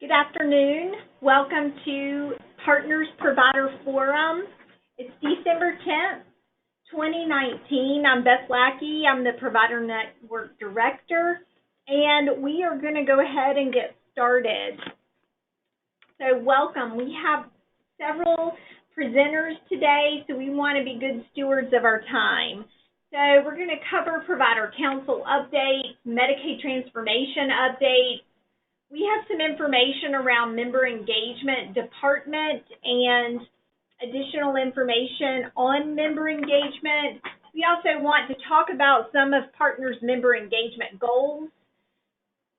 Good afternoon. Welcome to Partners Provider Forum. It's December 10th, 2019. I'm Beth Lackey. I'm the Provider Network Director, and we are going to go ahead and get started. So welcome. We have several presenters today, so we want to be good stewards of our time. So we're going to cover Provider Council updates, Medicaid transformation updates. We have some information around member engagement department and additional information on member engagement. We also want to talk about some of Partners' member engagement goals.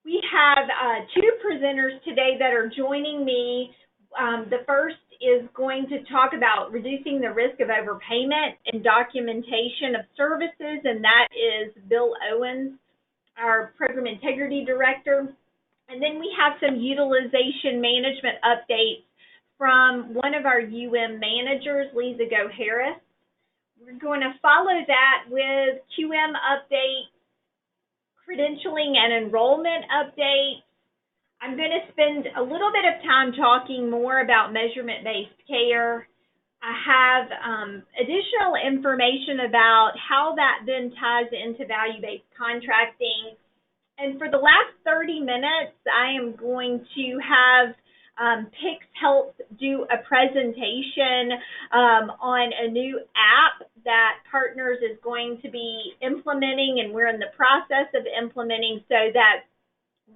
We have two presenters today that are joining me. The first is going to talk about reducing the risk of overpayment and documentation of services, and that is Bill Owens, our Program Integrity Director. And then we have some utilization management updates from one of our managers, Lisa Go-Harris. We're going to follow that with QM updates, credentialing and enrollment updates. I'm going to spend a little bit of time talking more about measurement-based care. I have additional information about how that then ties into value-based contracting. And for the last 30 minutes, I am going to have Pix Health do a presentation on a new app that Partners is going to be implementing, and we're in the process of implementing so that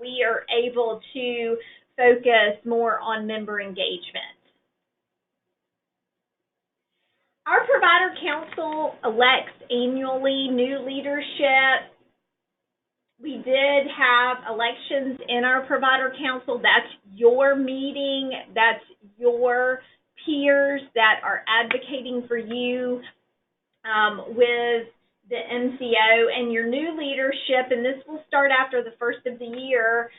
we are able to focus more on member engagement. Our Provider Council elects annually new leadership. We did have elections in our Provider Council. That's your meeting. That's your peers that are advocating for you with the MCO. And your new leadership, and this will start after the first of the year,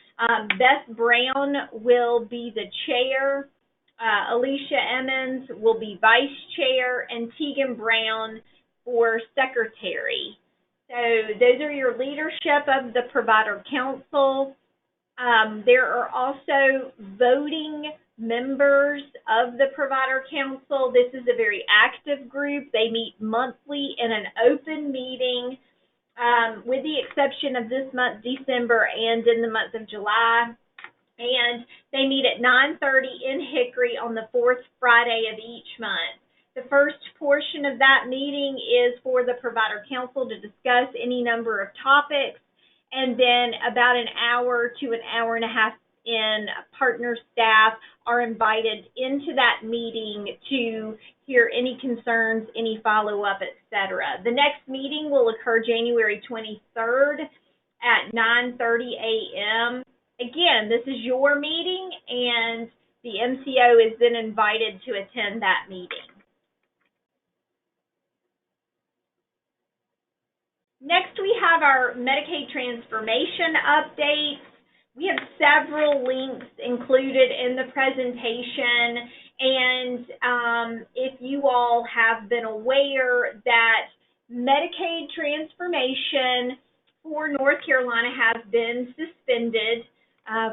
Beth Brown will be the chair. Alicia Emmons will be vice chair, and Tegan Brown for secretary. So those are your leadership of the Provider Council. There are also voting members of the Provider Council. This is a very active group. They meet monthly in an open meeting, with the exception of this month, December, and in the month of July. And they meet at 9:30 in Hickory on the fourth Friday of each month. The first portion of that meeting is for the Provider Council to discuss any number of topics, and then about an hour to an hour and a half in, partner staff are invited into that meeting to hear any concerns, any follow-up, etc. The next meeting will occur January 23rd at 9:30 a.m. Again, this is your meeting, and the MCO is then invited to attend that meeting. Next, we have our Medicaid transformation updates. We have several links included in the presentation, and if you all have been aware that Medicaid transformation for North Carolina has been suspended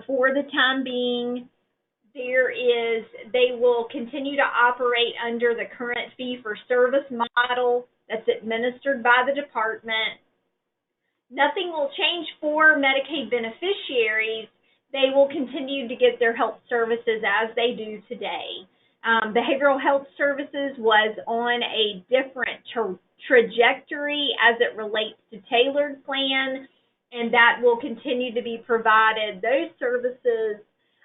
for the time being. They will continue to operate under the current fee-for-service model that's administered by the department. Nothing will change for Medicaid beneficiaries. They will continue to get their health services as they do today. Behavioral health services was on a different trajectory as it relates to tailored plan, and that will continue to be provided. Those services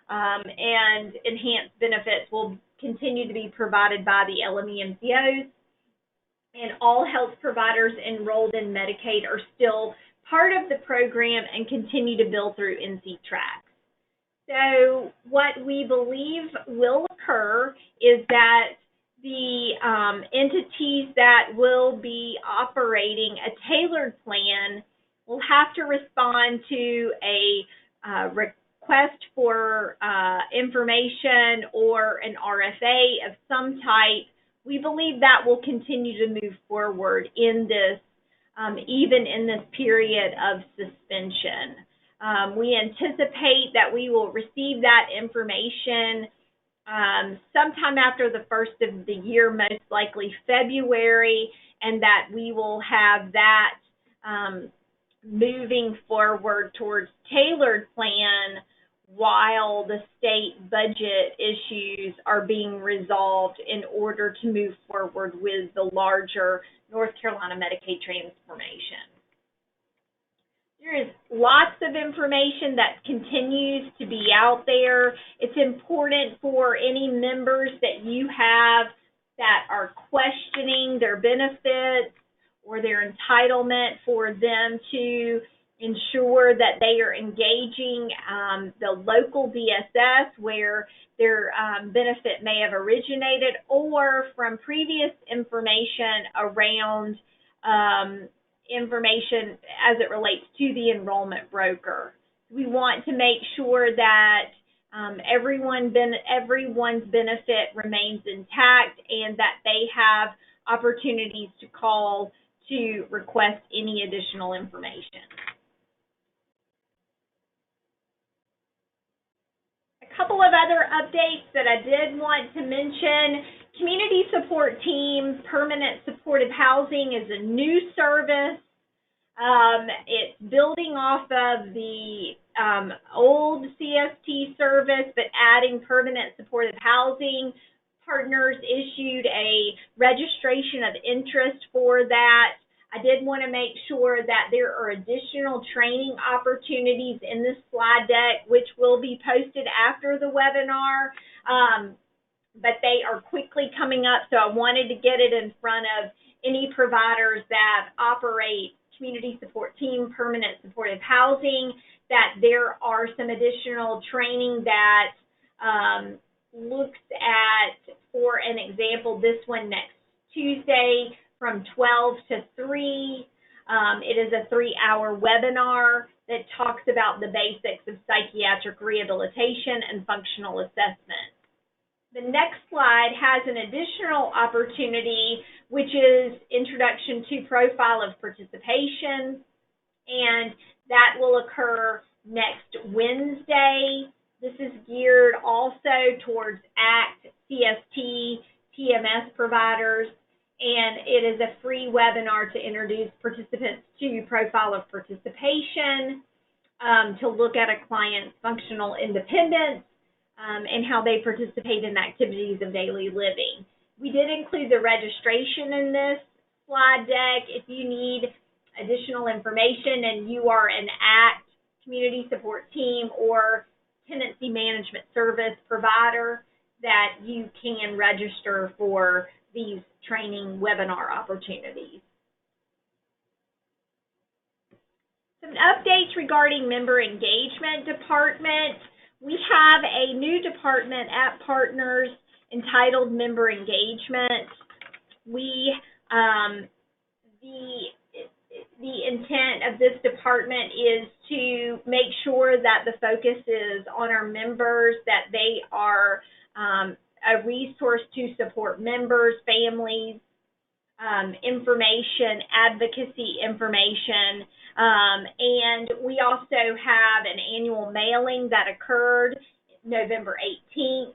and enhanced benefits will continue to be provided by the LME MCOs, and all health providers enrolled in Medicaid are still part of the program and continue to bill through NC Tracks. So what we believe will occur is that the entities that will be operating a tailored plan will have to respond to a request for information or an RFA of some type. We believe that will continue to move forward in this, even in this period of suspension. We anticipate that we will receive that information sometime after the first of the year, most likely February, and that we will have that moving forward towards tailored plan while the state budget issues are being resolved in order to move forward with the larger North Carolina Medicaid transformation. There is lots of information that continues to be out there. It's important for any members that you have that are questioning their benefits or their entitlement for them to ensure that they are engaging the local DSS where their benefit may have originated, or from previous information around information as it relates to the enrollment broker. We want to make sure that everyone's benefit remains intact and that they have opportunities to call to request any additional information. A couple of other updates that I did want to mention. Community Support Team Permanent Supportive Housing is a new service. It's building off of the old CST service, but adding permanent supportive housing. Partners issued a registration of interest for that. I did want to make sure that there are additional training opportunities in this slide deck, which will be posted after the webinar, but they are quickly coming up, so I wanted to get it in front of any providers that operate Community Support Team Permanent Supportive Housing, that there are some additional training that looks at, for an example, this one next Tuesday from 12 to 3. It is a 3-hour webinar that talks about the basics of psychiatric rehabilitation and functional assessment. The next slide has an additional opportunity, which is Introduction to Profile of Participation, and that will occur next Wednesday. This is geared also towards ACT, CST, TMS providers, and it is a free webinar to introduce participants to Profile of Participation, to look at a client's functional independence, and how they participate in activities of daily living. We did include the registration in this slide deck. If you need additional information and you are an ACT Community Support Team or Tenancy Management Service provider, that you can register for these training webinar opportunities. Some updates regarding Member Engagement Department. We have a new department at Partners entitled Member Engagement. The intent of this department is to make sure that the focus is on our members, that they are a resource to support members, families, information, advocacy information, and we also have an annual mailing that occurred November 18th.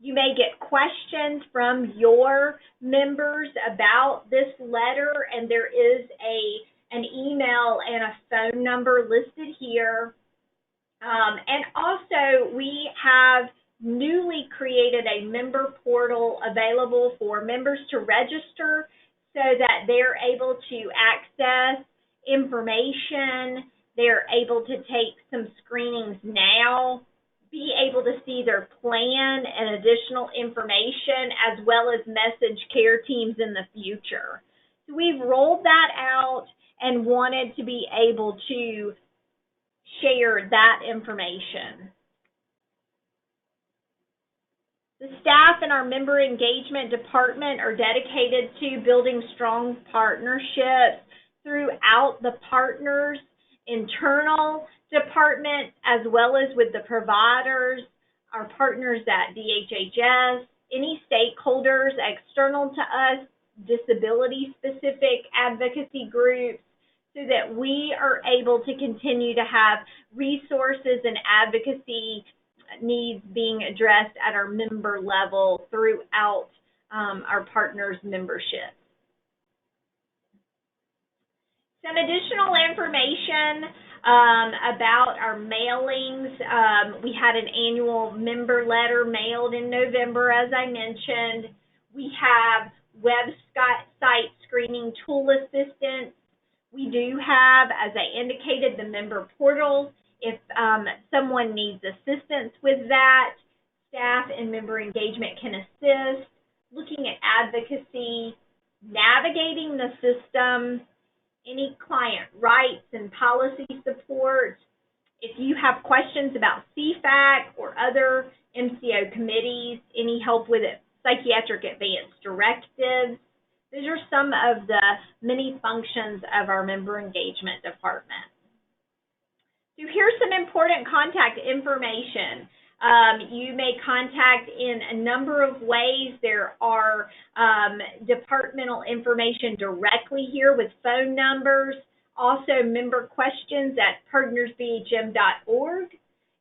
You may get questions from your members about this letter, and there is an email and a phone number listed here. And also, we have newly created a member portal available for members to register so that they're able to access information, they're able to take some screenings now, be able to see their plan and additional information, as well as message care teams in the future. So we've rolled that out and wanted to be able to share that information. The staff in our Member Engagement Department are dedicated to building strong partnerships throughout the Partners internal department, as well as with the providers, our partners at DHHS, any stakeholders external to us, disability-specific advocacy groups, so that we are able to continue to have resources and advocacy needs being addressed at our member level throughout our partners' membership. Some additional information about our mailings. We had an annual member letter mailed in November, as I mentioned. We have website screening tool assistance. We do have, as I indicated, the member portal. If someone needs assistance with that, staff and member engagement can assist, looking at advocacy, navigating the system, any client rights and policy support. If you have questions about CFAC or other MCO committees, any help with it, psychiatric advance directives, those are some of the many functions of our member engagement department. So here's some important contact information. You may contact in a number of ways. There are departmental information directly here with phone numbers. Also, member questions at partnersbhm.org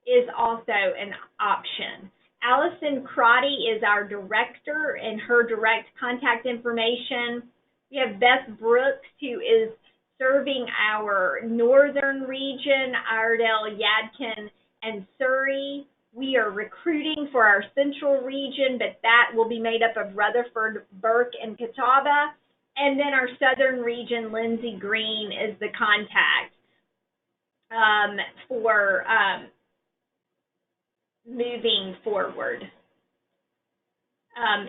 is also an option. Allison Crotty is our director, and her direct contact information. We have Beth Brooks, who is serving our northern region, Iredell, Yadkin, and Surrey. We are recruiting for our central region, but that will be made up of Rutherford, Burke, and Catawba. And then our southern region, Lindsay Green, is the contact for moving forward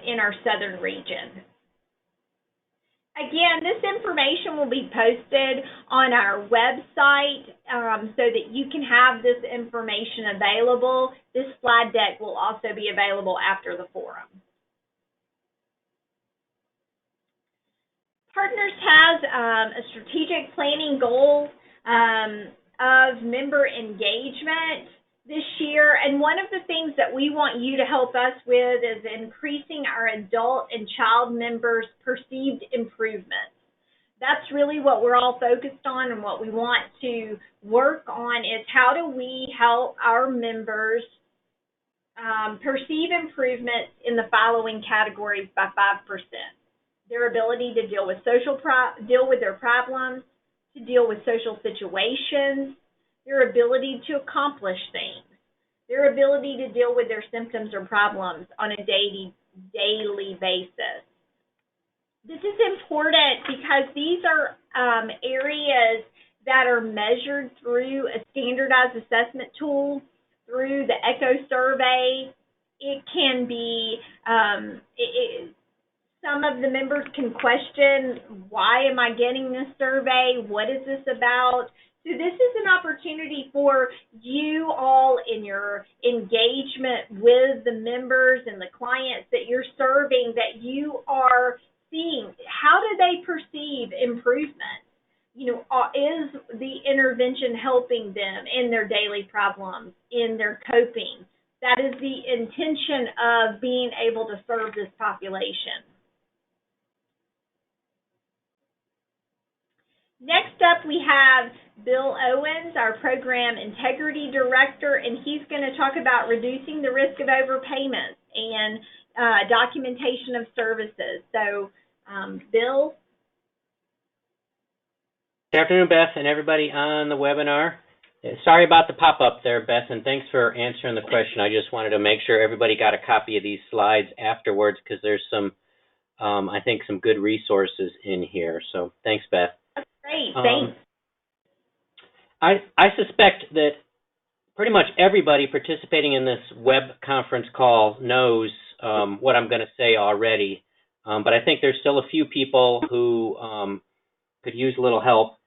in our southern region. Again, this information will be posted on our website so that you can have this information available. This slide deck will also be available after the forum. Partners has a strategic planning goal of member engagement this year, and one of the things that we want you to help us with is increasing our adult and child members' perceived improvements. That's really what we're all focused on, and what we want to work on is how do we help our members perceive improvements in the following categories by 5%. Their ability to deal with their problems, to deal with social situations, their ability to accomplish things, their ability to deal with their symptoms or problems on a daily basis. This is important because these are areas that are measured through a standardized assessment tool, through the ECHO survey. It can be, some of the members can question, why am I getting this survey? What is this about? So this is an opportunity for you all in your engagement with the members and the clients that you're serving, that you are seeing, how do they perceive improvement? You know, is the intervention helping them in their daily problems, in their coping? That is the intention of being able to serve this population. Next up, we have Bill Owens, our Program Integrity Director, and he's going to talk about reducing the risk of overpayments and documentation of services. So, Bill? Good afternoon, Beth, and everybody on the webinar. Sorry about the pop-up there, Beth, and thanks for answering the question. I just wanted to make sure everybody got a copy of these slides afterwards, because there's some, I think, some good resources in here. So thanks, Beth. Great, thanks. I suspect that pretty much everybody participating in this web conference call knows what I'm going to say already, but I think there's still a few people who could use a little help.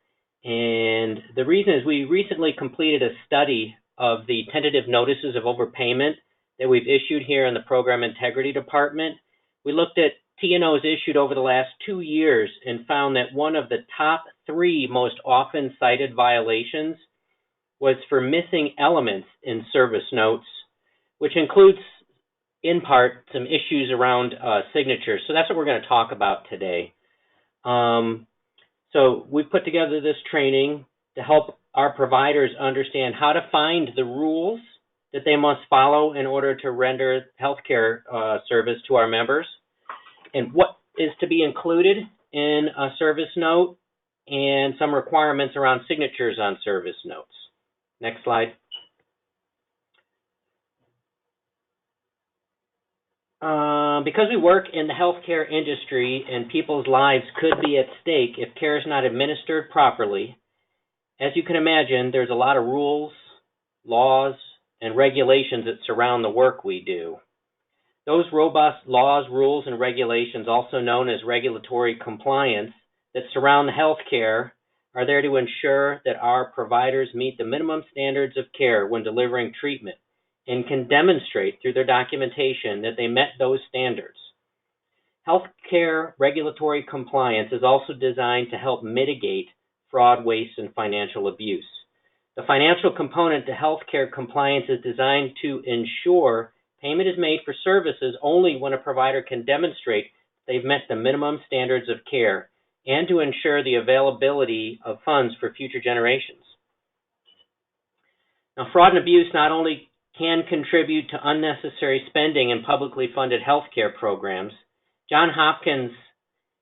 And the reason is we recently completed a study of the tentative notices of overpayment that we've issued here in the Program Integrity Department. We looked at T&Os issued over the last 2 years and found that one of the top 3 most often cited violations was for missing elements in service notes, which includes, in part, some issues around signatures. So that's what we're going to talk about today. So we put together this training to help our providers understand how to find the rules that they must follow in order to render healthcare service to our members, and what is to be included in a service note, and some requirements around signatures on service notes. Next slide. Because we work in the healthcare industry and people's lives could be at stake if care is not administered properly, as you can imagine, there's a lot of rules, laws, and regulations that surround the work we do. Those robust laws, rules, and regulations, also known as regulatory compliance, that surround the healthcare are there to ensure that our providers meet the minimum standards of care when delivering treatment, and can demonstrate through their documentation that they met those standards. Healthcare regulatory compliance is also designed to help mitigate fraud, waste, and financial abuse. The financial component to healthcare compliance is designed to ensure payment is made for services only when a provider can demonstrate they've met the minimum standards of care, and to ensure the availability of funds for future generations. Now, fraud and abuse not only can contribute to unnecessary spending in publicly funded healthcare programs, Johns Hopkins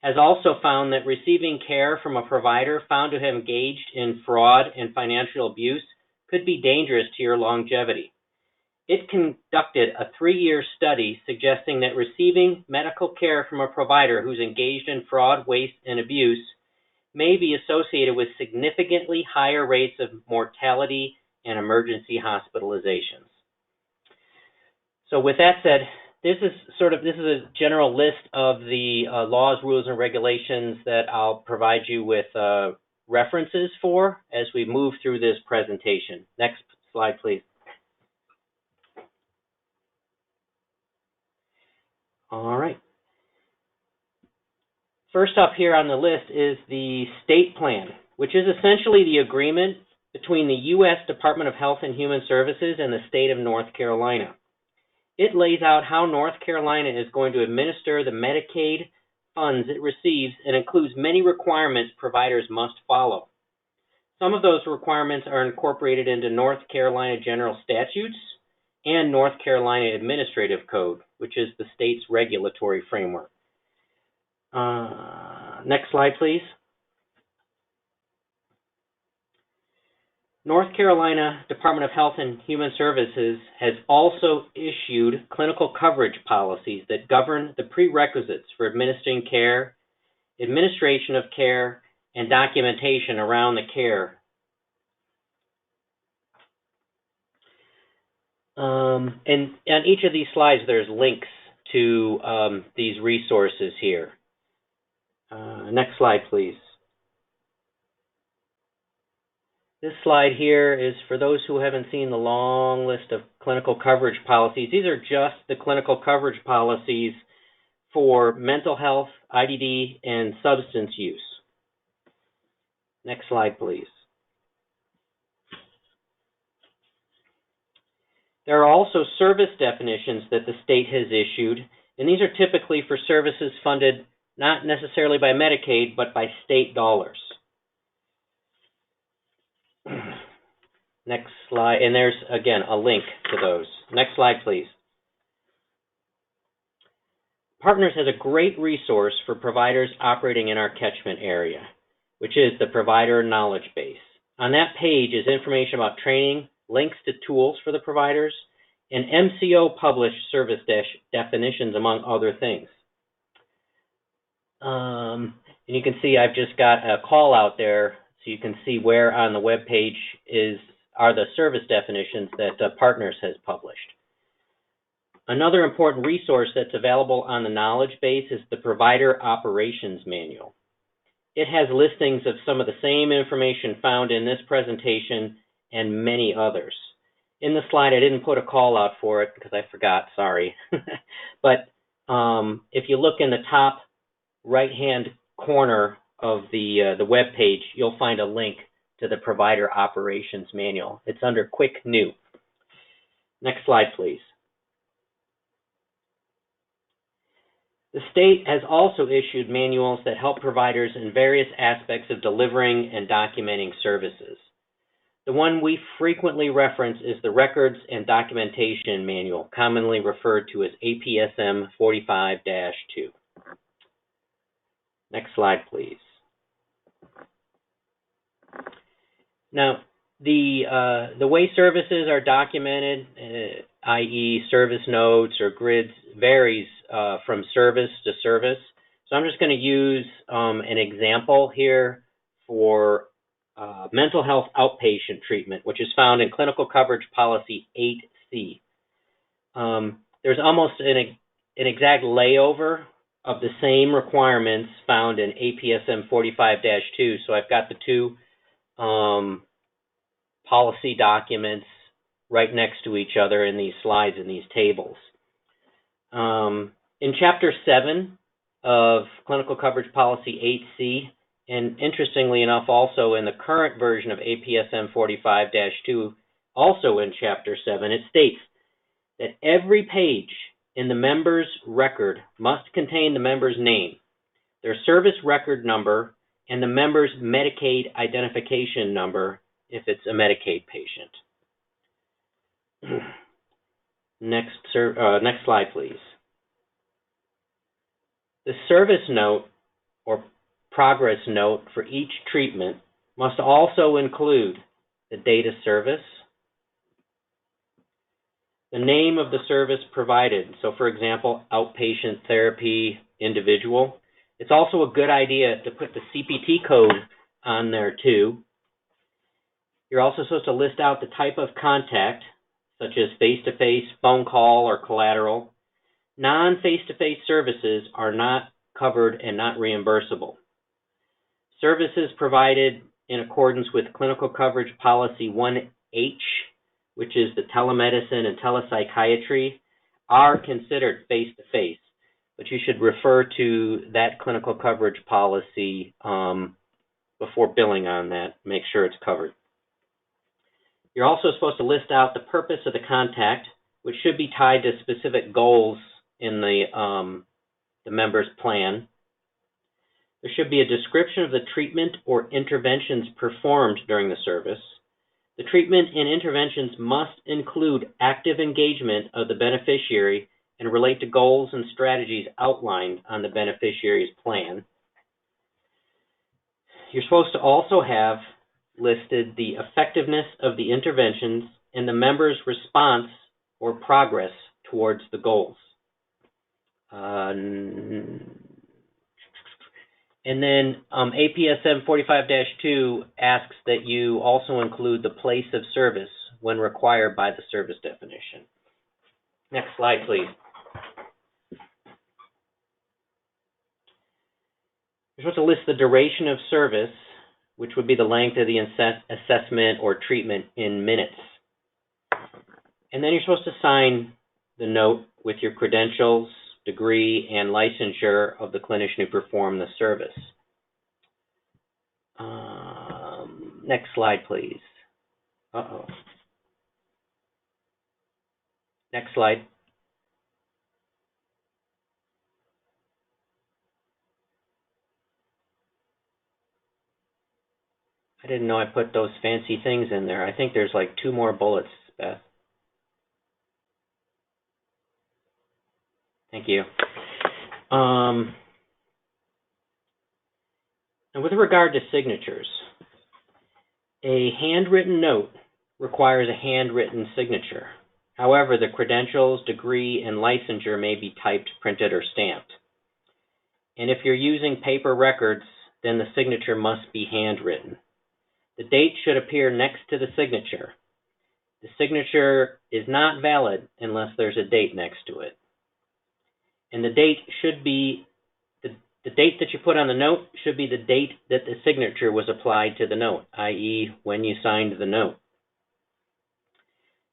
has also found that receiving care from a provider found to have engaged in fraud and financial abuse could be dangerous to your longevity. It conducted a 3-year study suggesting that receiving medical care from a provider who's engaged in fraud, waste, and abuse may be associated with significantly higher rates of mortality and emergency hospitalizations. So with that said, this is a general list of the laws, rules, and regulations that I'll provide you with references for as we move through this presentation. Next slide, please. All right. First up here on the list is the state plan, which is essentially the agreement between the U.S. Department of Health and Human Services and the state of North Carolina. It lays out how North Carolina is going to administer the Medicaid funds it receives and includes many requirements providers must follow. Some of those requirements are incorporated into North Carolina General Statutes and North Carolina Administrative Code, which is the state's regulatory framework. Next slide, please. North Carolina Department of Health and Human Services has also issued clinical coverage policies that govern the prerequisites for administering care, administration of care, and documentation around the care. And on each of these slides, there's links to these resources here. Next slide, please. This slide here is for those who haven't seen the long list of clinical coverage policies. These are just the clinical coverage policies for mental health, IDD, and substance use. Next slide, please. There are also service definitions that the state has issued, and these are typically for services funded not necessarily by Medicaid, but by state dollars. Next slide, and there's, again, a link to those. Next slide, please. Partners has a great resource for providers operating in our catchment area, which is the Provider Knowledge Base. On that page is information about training, links to tools for the providers, and MCO published service definitions, among other things. And you can see I've just got a call out there, so you can see where on the web page are the service definitions that Partners has published. Another important resource that's available on the knowledge base is the Provider Operations Manual. It has listings of some of the same information found in this presentation and many others. In the slide, I didn't put a call out for it because I forgot, sorry. But if you look in the top right-hand corner of the web page, you'll find a link to the Provider Operations Manual. It's under Quick New. Next slide, please. The state has also issued manuals that help providers in various aspects of delivering and documenting services. The one we frequently reference is the Records and Documentation Manual, commonly referred to as APSM 45-2. Next slide, please. Now, the way services are documented, i.e. service notes or grids, varies from service to service. So I'm just going to use an example here for mental health outpatient treatment, which is found in Clinical Coverage Policy 8C. There's almost an exact layover of the same requirements found in APSM 45-2. So I've got the two policy documents right next to each other in these slides, in these tables. In Chapter 7 of Clinical Coverage Policy 8C, and interestingly enough, also in the current version of APSM 45-2, also in Chapter 7, it states that every page in the member's record must contain the member's name, their service record number, and the member's Medicaid identification number if it's a Medicaid patient. Next slide, please. The service note or progress note for each treatment must also include the date of service, the name of the service provided. So, for example, outpatient therapy individual. It's also a good idea to put the CPT code on there too. You're also supposed to list out the type of contact, such as face-to-face, phone call, or collateral. Non-face-to-face services are not covered and not reimbursable. Services provided in accordance with Clinical Coverage Policy 1H, which is the telemedicine and telepsychiatry, are considered face-to-face, but you should refer to that clinical coverage policy before billing on that, make sure it's covered. You're also supposed to list out the purpose of the contact, which should be tied to specific goals in the member's plan. There should be a description of the treatment or interventions performed during the service. The treatment and interventions must include active engagement of the beneficiary and relate to goals and strategies outlined on the beneficiary's plan. You're supposed to also have listed the effectiveness of the interventions and the member's response or progress towards the goals. And then APSM 45-2 asks that you also include the place of service when required by the service definition. Next slide, please. You're supposed to list the duration of service, which would be the length of the assessment or treatment in minutes. And then you're supposed to sign the note with your credentials, degree, and licensure of the clinician who performed the service. Next slide, please. Next slide. I didn't know I put those fancy things in there. I think there's like 2 more bullets, Beth. Thank you. And with regard to signatures, a handwritten note requires a handwritten signature. However, the credentials, degree, and licensure may be typed, printed, or stamped. And if you're using paper records, then the signature must be handwritten. The date should appear next to the signature. The signature is not valid unless there's a date next to it. And the date should be, the date that you put on the note should be the date that the signature was applied to the note, i.e. when you signed the note.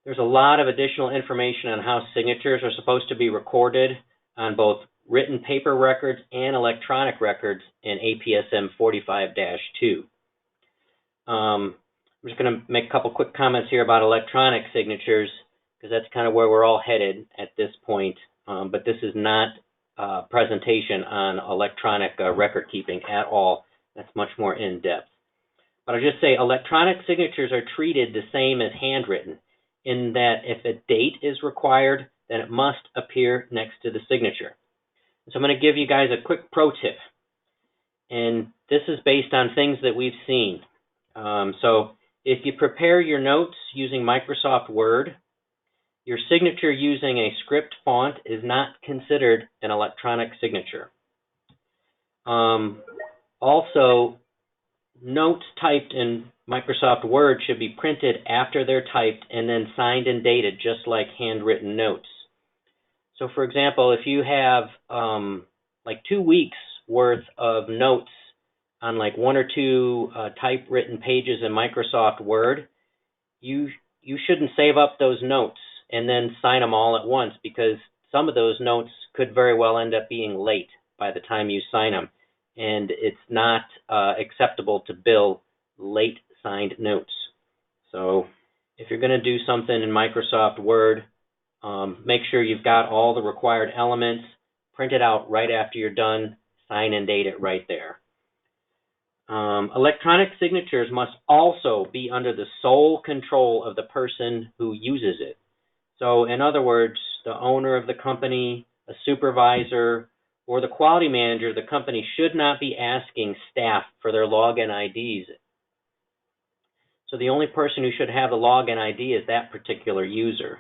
There's a lot of additional information on how signatures are supposed to be recorded on both written paper records and electronic records in APSM 45-2. I'm just going to make a couple quick comments here about electronic signatures, because that's kind of where we're all headed at this point. But this is not presentation on electronic record keeping at all. That's much more in-depth. But I'll just say electronic signatures are treated the same as handwritten in that if a date is required, then it must appear next to the signature. So I'm going to give you guys a quick pro tip. And this is based on things that we've seen. So if you prepare your notes using Microsoft Word, your signature using a script font is not considered an electronic signature. Also, notes typed in Microsoft Word should be printed after they're typed and then signed and dated, just like handwritten notes. So for example, if you have like 2 weeks worth of notes on like 1 or 2 typewritten pages in Microsoft Word, you shouldn't save up those notes and then sign them all at once, because some of those notes could very well end up being late by the time you sign them. And it's not acceptable to bill late signed notes. So if you're going to do something in Microsoft Word, make sure you've got all the required elements, print it out right after you're done, sign and date it right there. Electronic signatures must also be under the sole control of the person who uses it. So in other words, the owner of the company, a supervisor, or the quality manager of the company should not be asking staff for their login IDs. So the only person who should have the login ID is that particular user.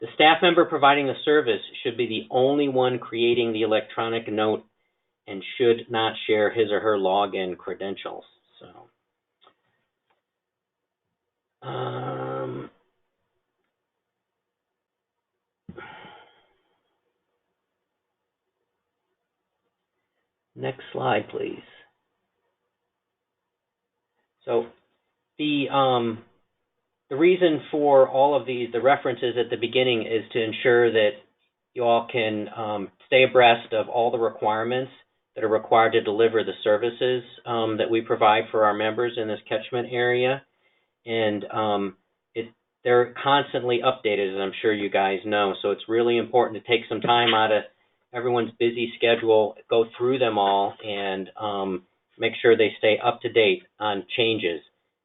The staff member providing the service should be the only one creating the electronic note and should not share his or her login credentials. Next slide, please. So the reason for all of the references at the beginning is to ensure that you all can stay abreast of all the requirements that are required to deliver the services that we provide for our members in this catchment area. And they're constantly updated, as I'm sure you guys know. So it's really important to take some time out of everyone's busy schedule, go through them all, and make sure they stay up to date on changes.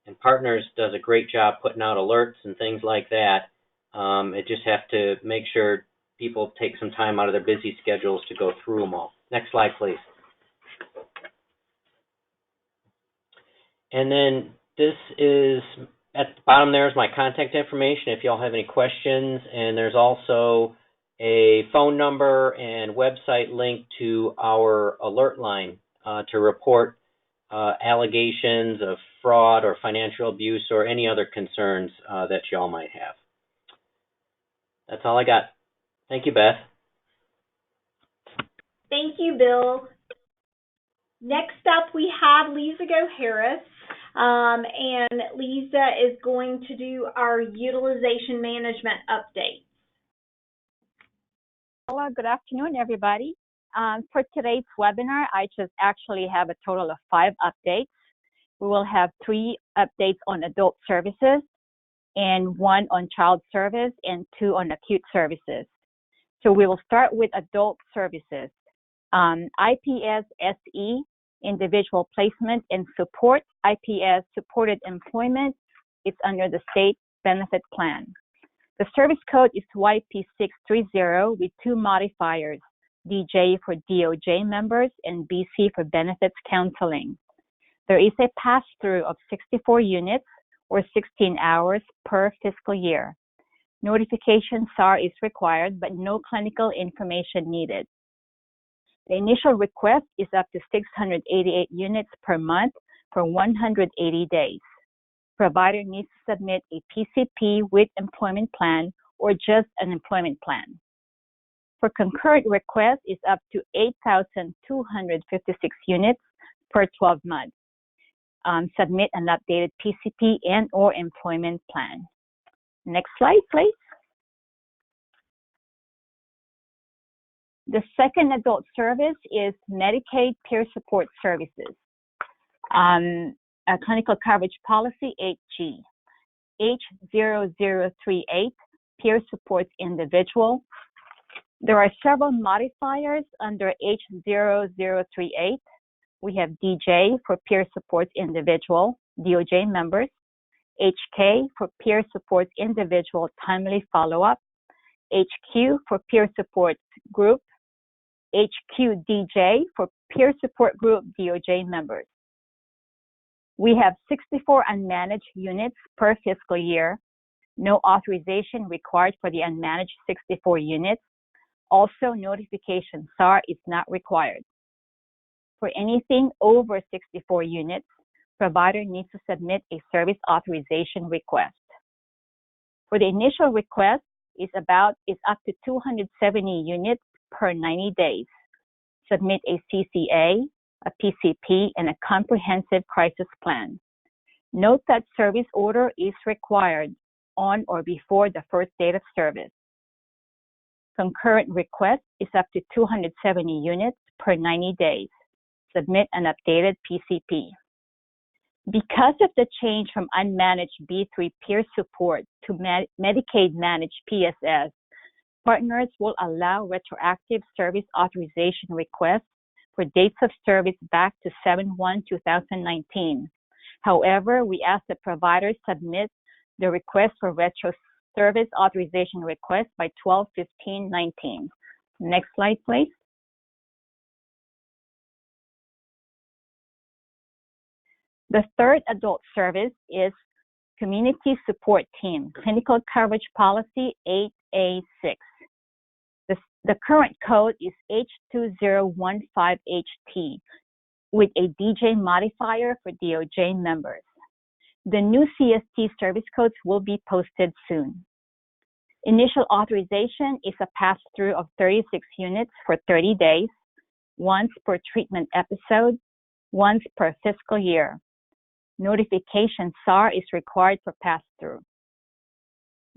And Partners does a great job putting out alerts and things like that. It just have to make sure people take some time out of their busy schedules to go through them all. Next slide, please. And then this is, at the bottom there is my contact information if y'all have any questions. And there's also a phone number and website link to our alert line to report allegations of fraud or financial abuse or any other concerns that y'all might have. That's all I got. Thank you, Beth. Thank you, Bill. Next up, we have Lisa Go-Harris, and Lisa is going to do our utilization management update. Hello, good afternoon, everybody. For today's webinar, I just actually have a total of 5 updates. We will have 3 updates on adult services, and 1 on child service, and 2 on acute services. So we will start with adult services. IPS SE, individual placement and support, IPS supported employment, it's under the state benefit plan. The service code is YP630 with 2 modifiers, DJ for DOJ members and BC for benefits counseling. There is a pass-through of 64 units or 16 hours per fiscal year. Notification SAR is required, but no clinical information needed. The initial request is up to 688 units per month for 180 days. Provider needs to submit a PCP with employment plan or just an employment plan. For concurrent request is up to 8,256 units per 12 months. Submit an updated PCP and or employment plan. Next slide, please. The second adult service is Medicaid peer support services. A clinical coverage policy 8G. H0038 peer supports individual There are several modifiers under H0038. We have DJ for peer supports individual, DOJ members, HK for peer supports individual timely follow-up, HQ for peer support group, HQDJ for peer support group DOJ members. We have 64 unmanaged units per fiscal year. No authorization required for the unmanaged 64 units. Also, notification SAR is not required. For anything over 64 units, provider needs to submit a service authorization request. For the initial request is up to 270 units per 90 days. Submit a CCA, a PCP, and a comprehensive crisis plan. Note that service order is required on or before the first date of service. Concurrent request is up to 270 units per 90 days. Submit an updated PCP. Because of the change from unmanaged B3 peer support to Medicaid managed PSS, partners will allow retroactive service authorization requests for dates of service back to 7/1/2019. However, we ask that providers submit the request for retro service authorization request by 12/15/19. Next slide, please. The third adult service is Community Support Team, Clinical Coverage Policy 8A6. The current code is H2015HT with a DJ modifier for DOJ members. The new CST service codes will be posted soon. Initial authorization is a pass-through of 36 units for 30 days, once per treatment episode, once per fiscal year. Notification SAR is required for pass-through.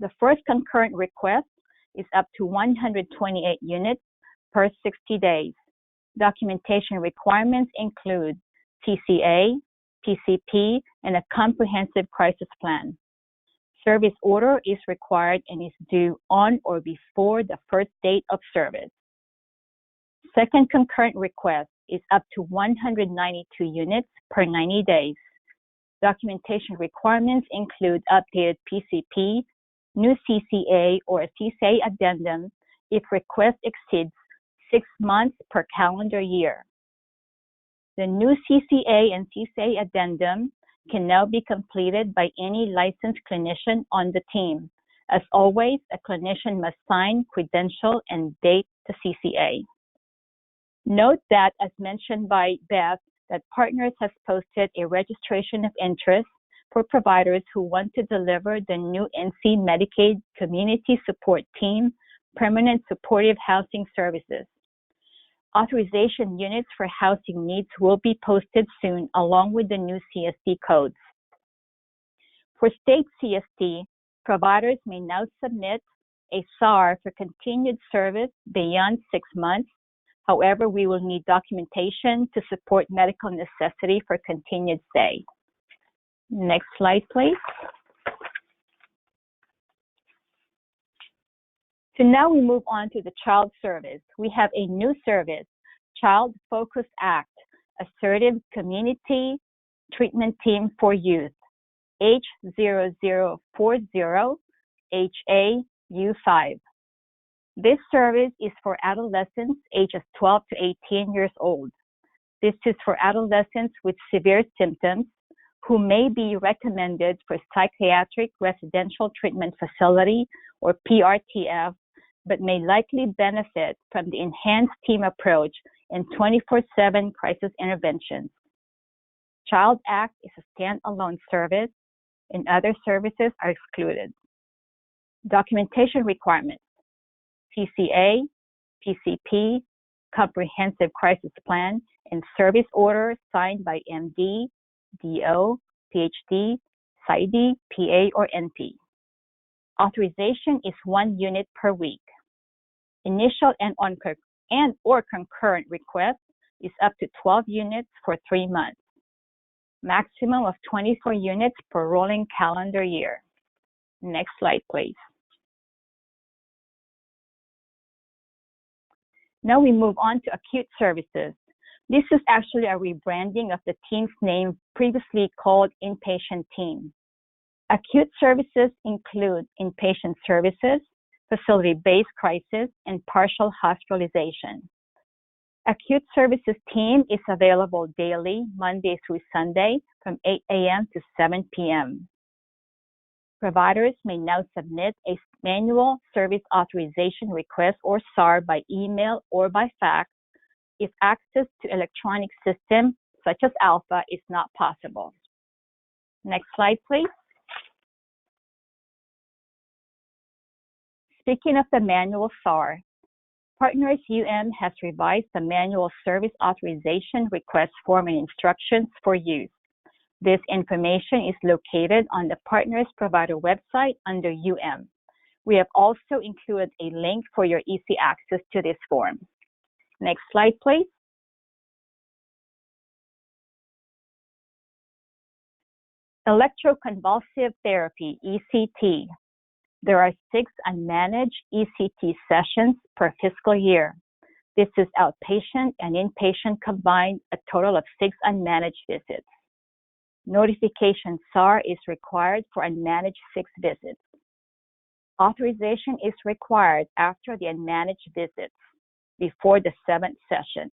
The first concurrent request is up to 128 units per 60 days. Documentation requirements include CCA, PCP, and a comprehensive crisis plan. Service order is required and is due on or before the first date of service. Second concurrent request is up to 192 units per 90 days. Documentation requirements include updated PCP, new CCA, or a CCA addendum if request exceeds 6 months per calendar year. The new CCA and CCA addendum can now be completed by any licensed clinician on the team. As always, a clinician must sign, credential, and date the CCA. Note that, as mentioned by Beth, that Partners has posted a registration of interest for providers who want to deliver the new NC Medicaid Community Support Team Permanent Supportive Housing Services. Authorization units for housing needs will be posted soon along with the new CST codes. For state CST, providers may now submit a SAR for continued service beyond 6 months. However, we will need documentation to support medical necessity for continued stay. Next slide, please. So now we move on to the child service. We have a new service, Child Focused Act, Assertive Community Treatment Team for Youth, H0040HAU5. This service is for adolescents ages 12 to 18 years old. This is for adolescents with severe symptoms who may be recommended for psychiatric residential treatment facility or PRTF, but may likely benefit from the enhanced team approach and 24/7 crisis interventions. Child Act is a standalone service and other services are excluded. Documentation requirements: CCA, PCP, Comprehensive Crisis Plan, and service order signed by MD, DO, PhD, PsyD, PA, or NP. Authorization is 1 unit per week. Initial and/or concurrent request is up to 12 units for 3 months. Maximum of 24 units per rolling calendar year. Next slide, please. Now we move on to acute services. This is actually a rebranding of the team's name previously called inpatient team. Acute services include inpatient services, facility-based crisis, and partial hospitalization. Acute services team is available daily, Monday through Sunday, from 8 a.m. to 7 p.m. Providers may now submit a manual service authorization request or SAR by email or by fax if access to electronic systems such as Alpha is not possible. Next slide, please. Speaking of the manual SAR, Partners UM has revised the manual service authorization request form and instructions for use. This information is located on the Partners Provider website under UM. We have also included a link for your easy access to this form. Next slide, please. Electroconvulsive therapy, ECT. There are 6 unmanaged ECT sessions per fiscal year. This is outpatient and inpatient combined, a total of 6 unmanaged visits. Notification SAR is required for unmanaged 6 visits. Authorization is required after the unmanaged visits, before the 7th session.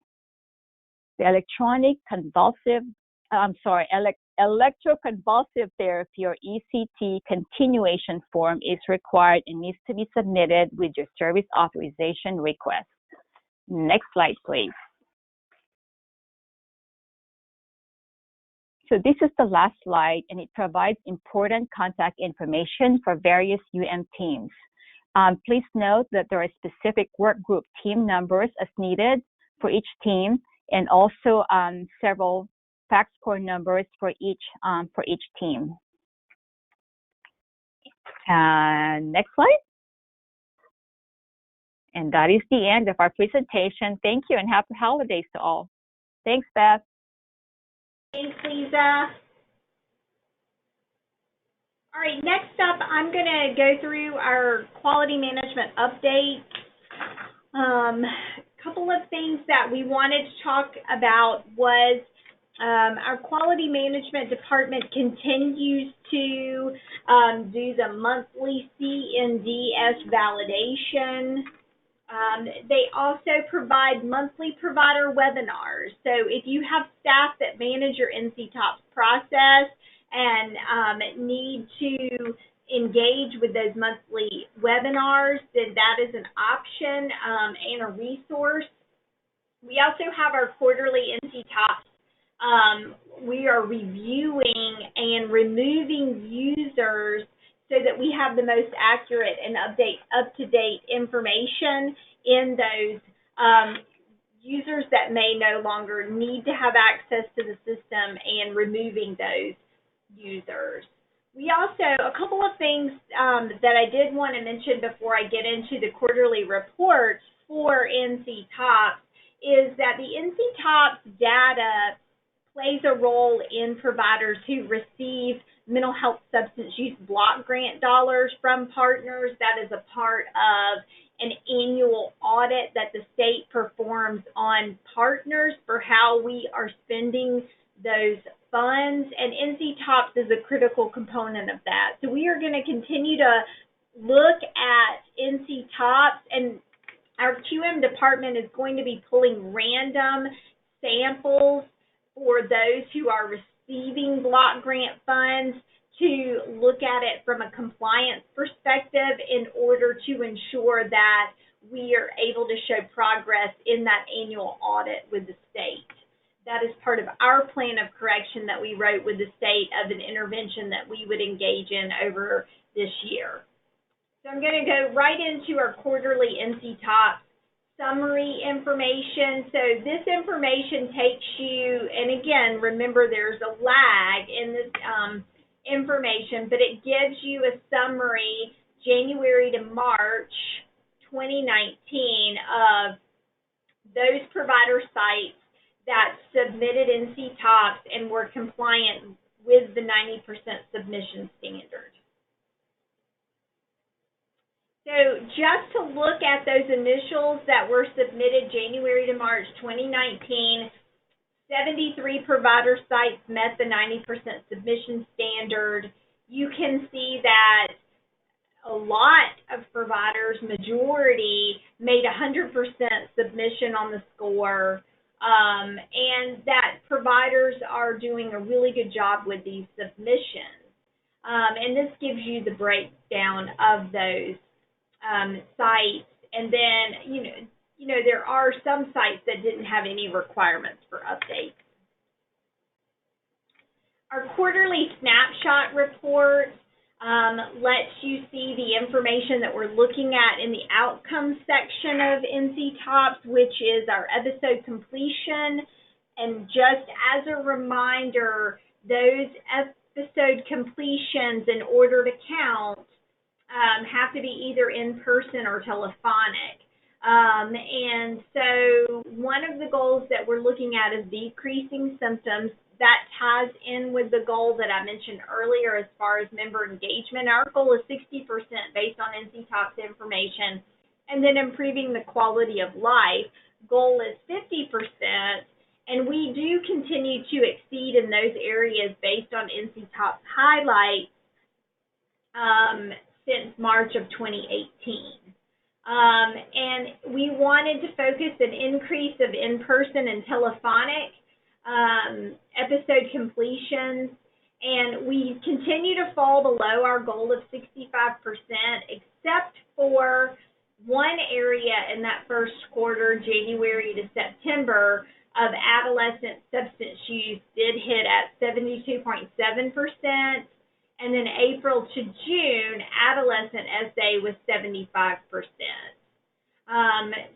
The electroconvulsive therapy or ECT continuation form is required and needs to be submitted with your service authorization request. Next slide, please. So this is the last slide, and it provides important contact information for various UM teams. Please note that there are specific work group team numbers as needed for each team, and also several fax core numbers for each team. Next slide. And that is the end of our presentation. Thank you and happy holidays to all. Thanks, Beth. Thanks, Lisa. All right, next up, I'm going to go through our quality management update. A couple of things that we wanted to talk about was our quality management department continues to do the monthly CNDS validation. They also provide monthly provider webinars. So if you have staff that manage your NCTOPS process and need to engage with those monthly webinars, then that is an option and a resource. We also have our quarterly NCTOPS. We are reviewing and removing users so that we have the most accurate and up-to-date information in those users that may no longer need to have access to the system, and removing those users. We also, a couple of things that I did want to mention before I get into the quarterly reports for NCTOPS is that the NCTOPS data plays a role in providers who receive mental health substance use block grant dollars from partners. That is a part of an annual audit that the state performs on partners for how we are spending those funds, and NCTOPS is a critical component of that. So we are going to continue to look at NCTOPS, and our QM department is going to be pulling random samples for those who are receiving block grant funds to look at it from a compliance perspective in order to ensure that we are able to show progress in that annual audit with the state. That is part of our plan of correction that we wrote with the state of an intervention that we would engage in over this year. So I'm going to go right into our quarterly NCTOPS summary information. So this information takes you, and again, remember there's a lag in this information, but it gives you a summary January to March 2019 of those provider sites that submitted NCTOPS and were compliant with the 90% submission standard. So just to look at those initials that were submitted January to March 2019, 73 provider sites met the 90% submission standard. You can see that a lot of providers, majority, made 100% submission on the score, and that providers are doing a really good job with these submissions. And this gives you the breakdown of those sites. And then, there are some sites that didn't have any requirements for updates. Our quarterly snapshot report lets you see the information that we're looking at in the outcomes section of NCTOPS, which is our episode completion. And just as a reminder, those episode completions, in order to count, have to be either in person or telephonic. And so one of the goals that we're looking at is decreasing symptoms. That ties in with the goal that I mentioned earlier as far as member engagement. Our goal is 60% based on NCTOPS information. And then improving the quality of life, goal is 50%. And we do continue to exceed in those areas based on NCTOPS highlights since March of 2018. And we wanted to focus an increase of in-person and telephonic episode completions, and we continue to fall below our goal of 65%, except for one area in that first quarter, January to September, of adolescent substance use did hit at 72.7%, and then April to June, adolescent SA was 75%.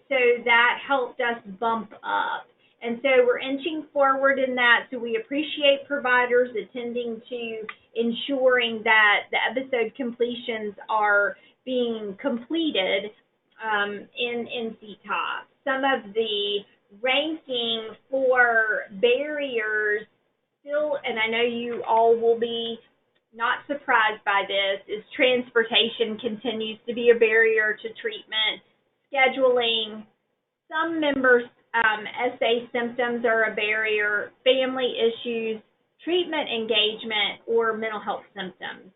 So that helped us bump up. And so we're inching forward in that, so we appreciate providers attending to ensuring that the episode completions are being completed in NCTOPS. Some of the ranking for barriers still, and I know you all will be not surprised by this, is transportation continues to be a barrier to treatment, scheduling, some members' SA symptoms are a barrier, family issues, treatment engagement, or mental health symptoms.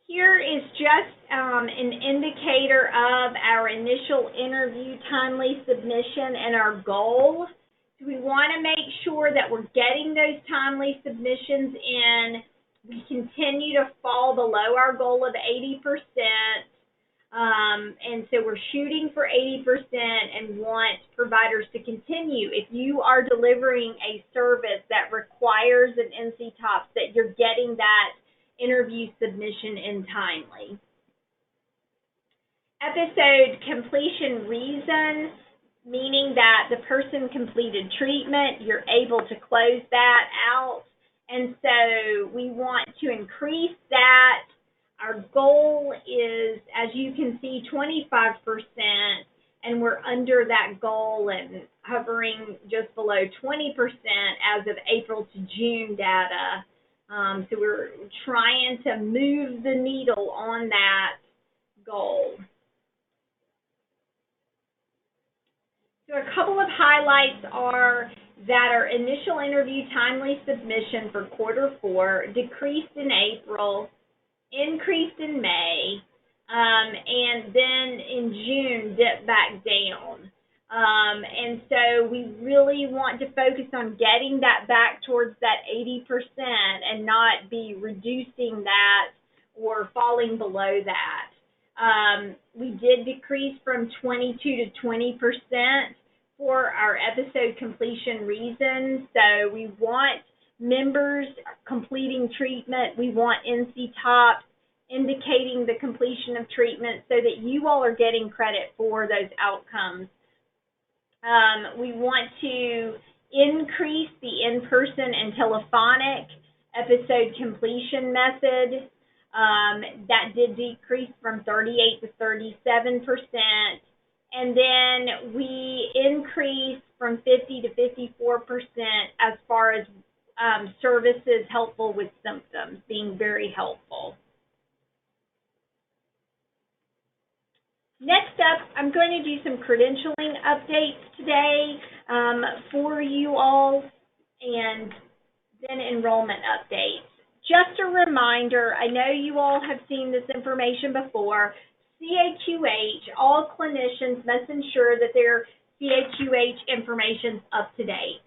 Here is just an indicator of our initial interview timely submission and our goal. So we want to make sure that we're getting those timely submissions in. We continue to fall below our goal of 80%. And so we're shooting for 80% and want providers to continue. If you are delivering a service that requires an NCTOPS, that you're getting that interview submission in timely. Episode completion reason, meaning that the person completed treatment, you're able to close that out. And so we want to increase that. Our goal is, as you can see, 25%, and we're under that goal and hovering just below 20% as of April to June data. So we're trying to move the needle on that goal. So a couple of highlights are that our initial interview timely submission for quarter 4 decreased in April, increased in May, and then in June dipped back down. And so we really want to focus on getting that back towards that 80% and not be reducing that or falling below that. We did decrease from 22 to 20% for our episode completion reasons. So we want members completing treatment. We want NCTOPS indicating the completion of treatment so that you all are getting credit for those outcomes. We want to increase the in-person and telephonic episode completion method. That did decrease from 38 to 37%. And then we increased from 50 to 54% as far as services helpful with symptoms, being very helpful. Next up, I'm going to do some credentialing updates today for you all, and then enrollment updates. Just a reminder, I know you all have seen this information before. CAQH, all clinicians must ensure that their CAQH information is up to date.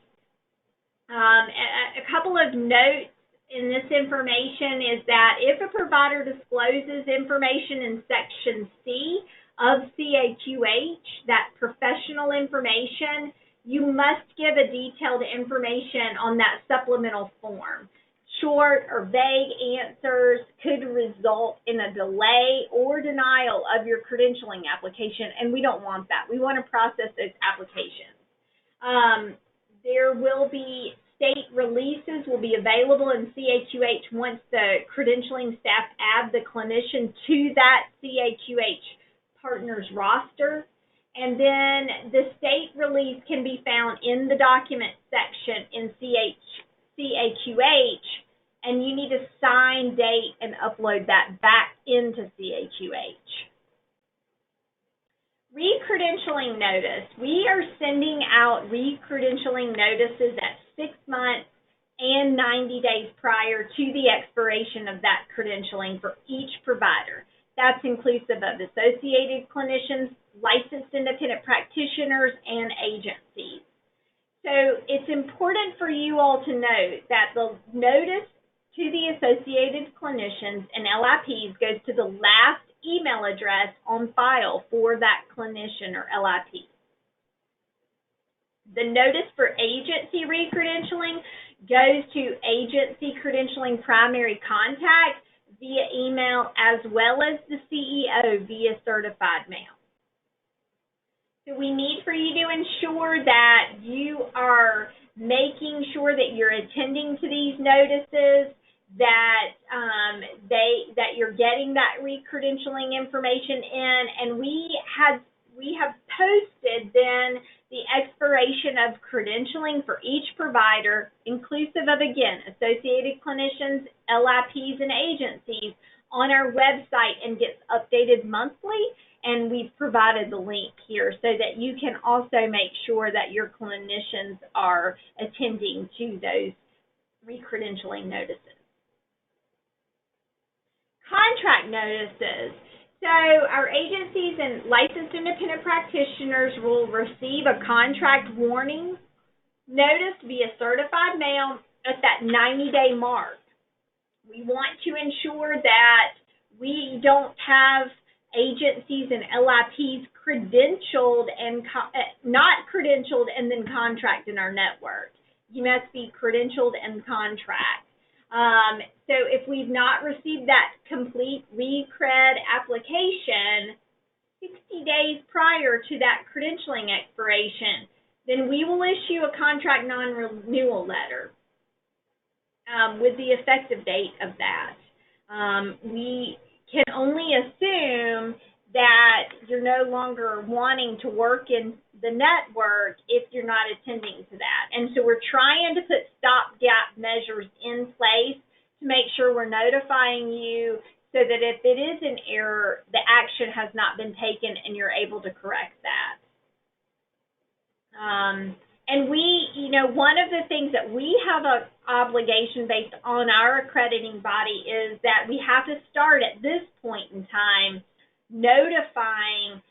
A couple of notes in this information is that if a provider discloses information in Section C of CAQH, that professional information, you must give a detailed information on that supplemental form. Short or vague answers could result in a delay or denial of your credentialing application, and we don't want that. We want to process those applications. There will be state releases will be available in CAQH once the credentialing staff add the clinician to that CAQH partners roster. And then the state release can be found in the document section in CAQH, and you need to sign, date, and upload that back into CAQH. Re-credentialing notice. We are sending out re-credentialing notices at 6 months and 90 days prior to the expiration of that credentialing for each provider. That's inclusive of associated clinicians, licensed independent practitioners, and agencies. So it's important for you all to note that the notice to the associated clinicians and LIPs goes to the last email address on file for that clinician or LIP. The notice for agency re-credentialing goes to agency credentialing primary contact via email, as well as the CEO via certified mail. So we need for you to ensure that you are making sure that you're attending to these notices, that that you're getting that re-credentialing information in, and we have posted then the expiration of credentialing for each provider, inclusive of, again, associated clinicians, LIPs, and agencies, on our website, and gets updated monthly. And we've provided the link here so that you can also make sure that your clinicians are attending to those re-credentialing notices. Contract notices. So our agencies and licensed independent practitioners will receive a contract warning notice via certified mail at that 90-day mark. We want to ensure that we don't have agencies and LIPs credentialed and not credentialed and then contract in our network. You must be credentialed and contract. So if we've not received that complete re-cred application 60 days prior to that credentialing expiration, then we will issue a contract non-renewal letter with the effective date of that. We can only assume that you're no longer wanting to work in the network if you're not attending to that. And so we're trying to put stopgap measures in place to make sure we're notifying you so that if it is an error, the action has not been taken and you're able to correct that. And one of the things that we have an obligation based on our accrediting body is that we have to start at this point in time notifying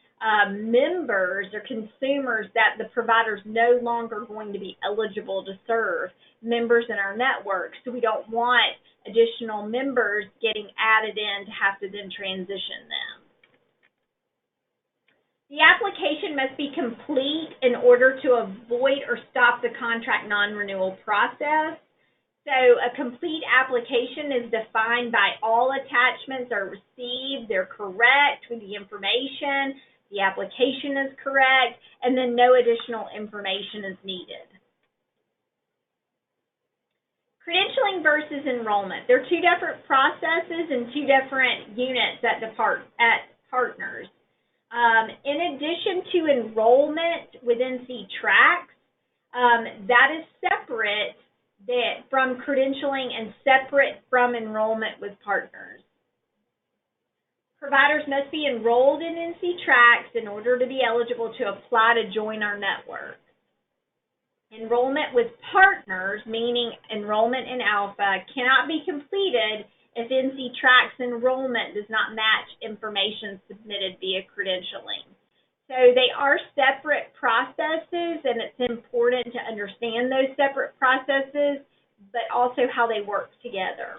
members or consumers that the provider's no longer going to be eligible to serve members in our network. So we don't want additional members getting added in to have to then transition them. The application must be complete in order to avoid or stop the contract non-renewal process. So a complete application is defined by all attachments are received, they're correct with the information, the application is correct, and then no additional information is needed. Credentialing versus enrollment. They're two different processes and two different units at partners. In addition to enrollment within CTRACS, that is separate. from credentialing and separate from enrollment with partners. Providers must be enrolled in NCTRACS in order to be eligible to apply to join our network. Enrollment with partners, meaning enrollment in Alpha, cannot be completed if NCTRACS enrollment does not match information submitted via credentialing. So they are separate processes, and it's important to understand those separate processes, but also how they work together.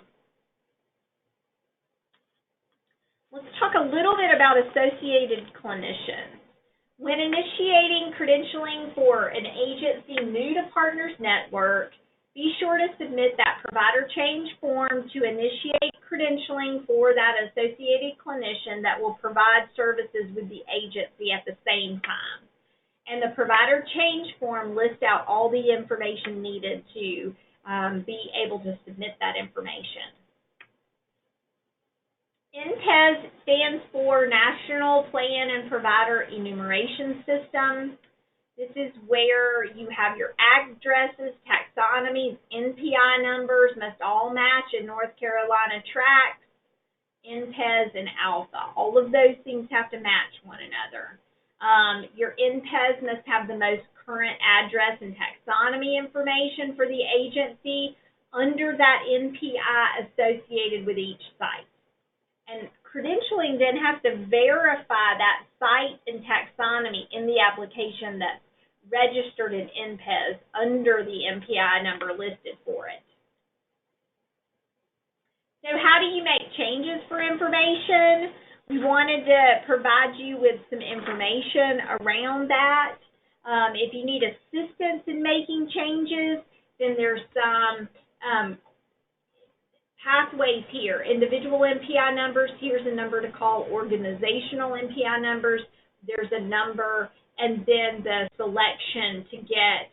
Let's talk a little bit about associated clinicians. When initiating credentialing for an agency new to Partners Network, be sure to submit that provider change form to initiate credentialing for that associated clinician that will provide services with the agency at the same time. And the provider change form lists out all the information needed to be able to submit that information. NPES stands for National Plan and Provider Enumeration System. This is where you have your addresses, taxonomies, NPI numbers must all match in North Carolina TRACS, NPES, and Alpha. All of those things have to match one another. Your NPES must have the most current address and taxonomy information for the agency under that NPI associated with each site. And credentialing then has to verify that site and taxonomy in the application that's registered in NPES under the NPI number listed for it. So how do you make changes for information? We wanted to provide you with some information around that. If you need assistance in making changes, then there's some pathways here. Individual NPI numbers, here's a number to call. Organizational NPI numbers, there's a number, and then the selection to get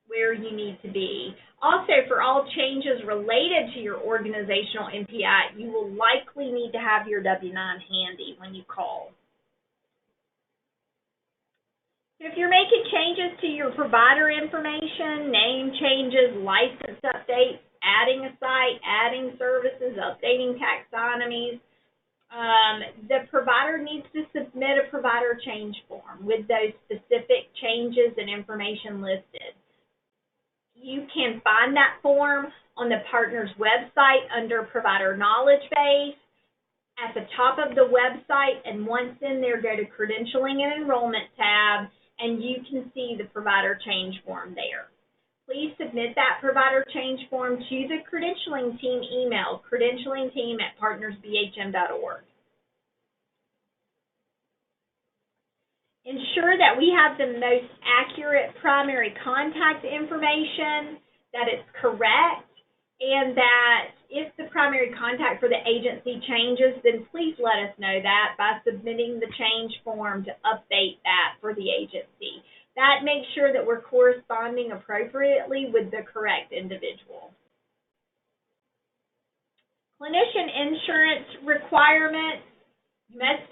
where you need to be. Also, for all changes related to your organizational NPI, you will likely need to have your W-9 handy when you call. If you're making changes to your provider information, name changes, license updates, adding a site, adding services, updating taxonomies, the provider needs to submit a provider change form with those specific changes and information listed. You can find that form on the partner's website under Provider Knowledge Base. At the top of the website, and once in there, go to Credentialing and Enrollment tab, and you can see the provider change form there. Please submit that provider change form to the credentialing team email, credentialingteam@partnersbhm.org. Ensure that we have the most accurate primary contact information, that it's correct, and that if the primary contact for the agency changes, then please let us know that by submitting the change form to update that for the agency. That makes sure that we're corresponding appropriately with the correct individual. Clinician insurance requirements. You must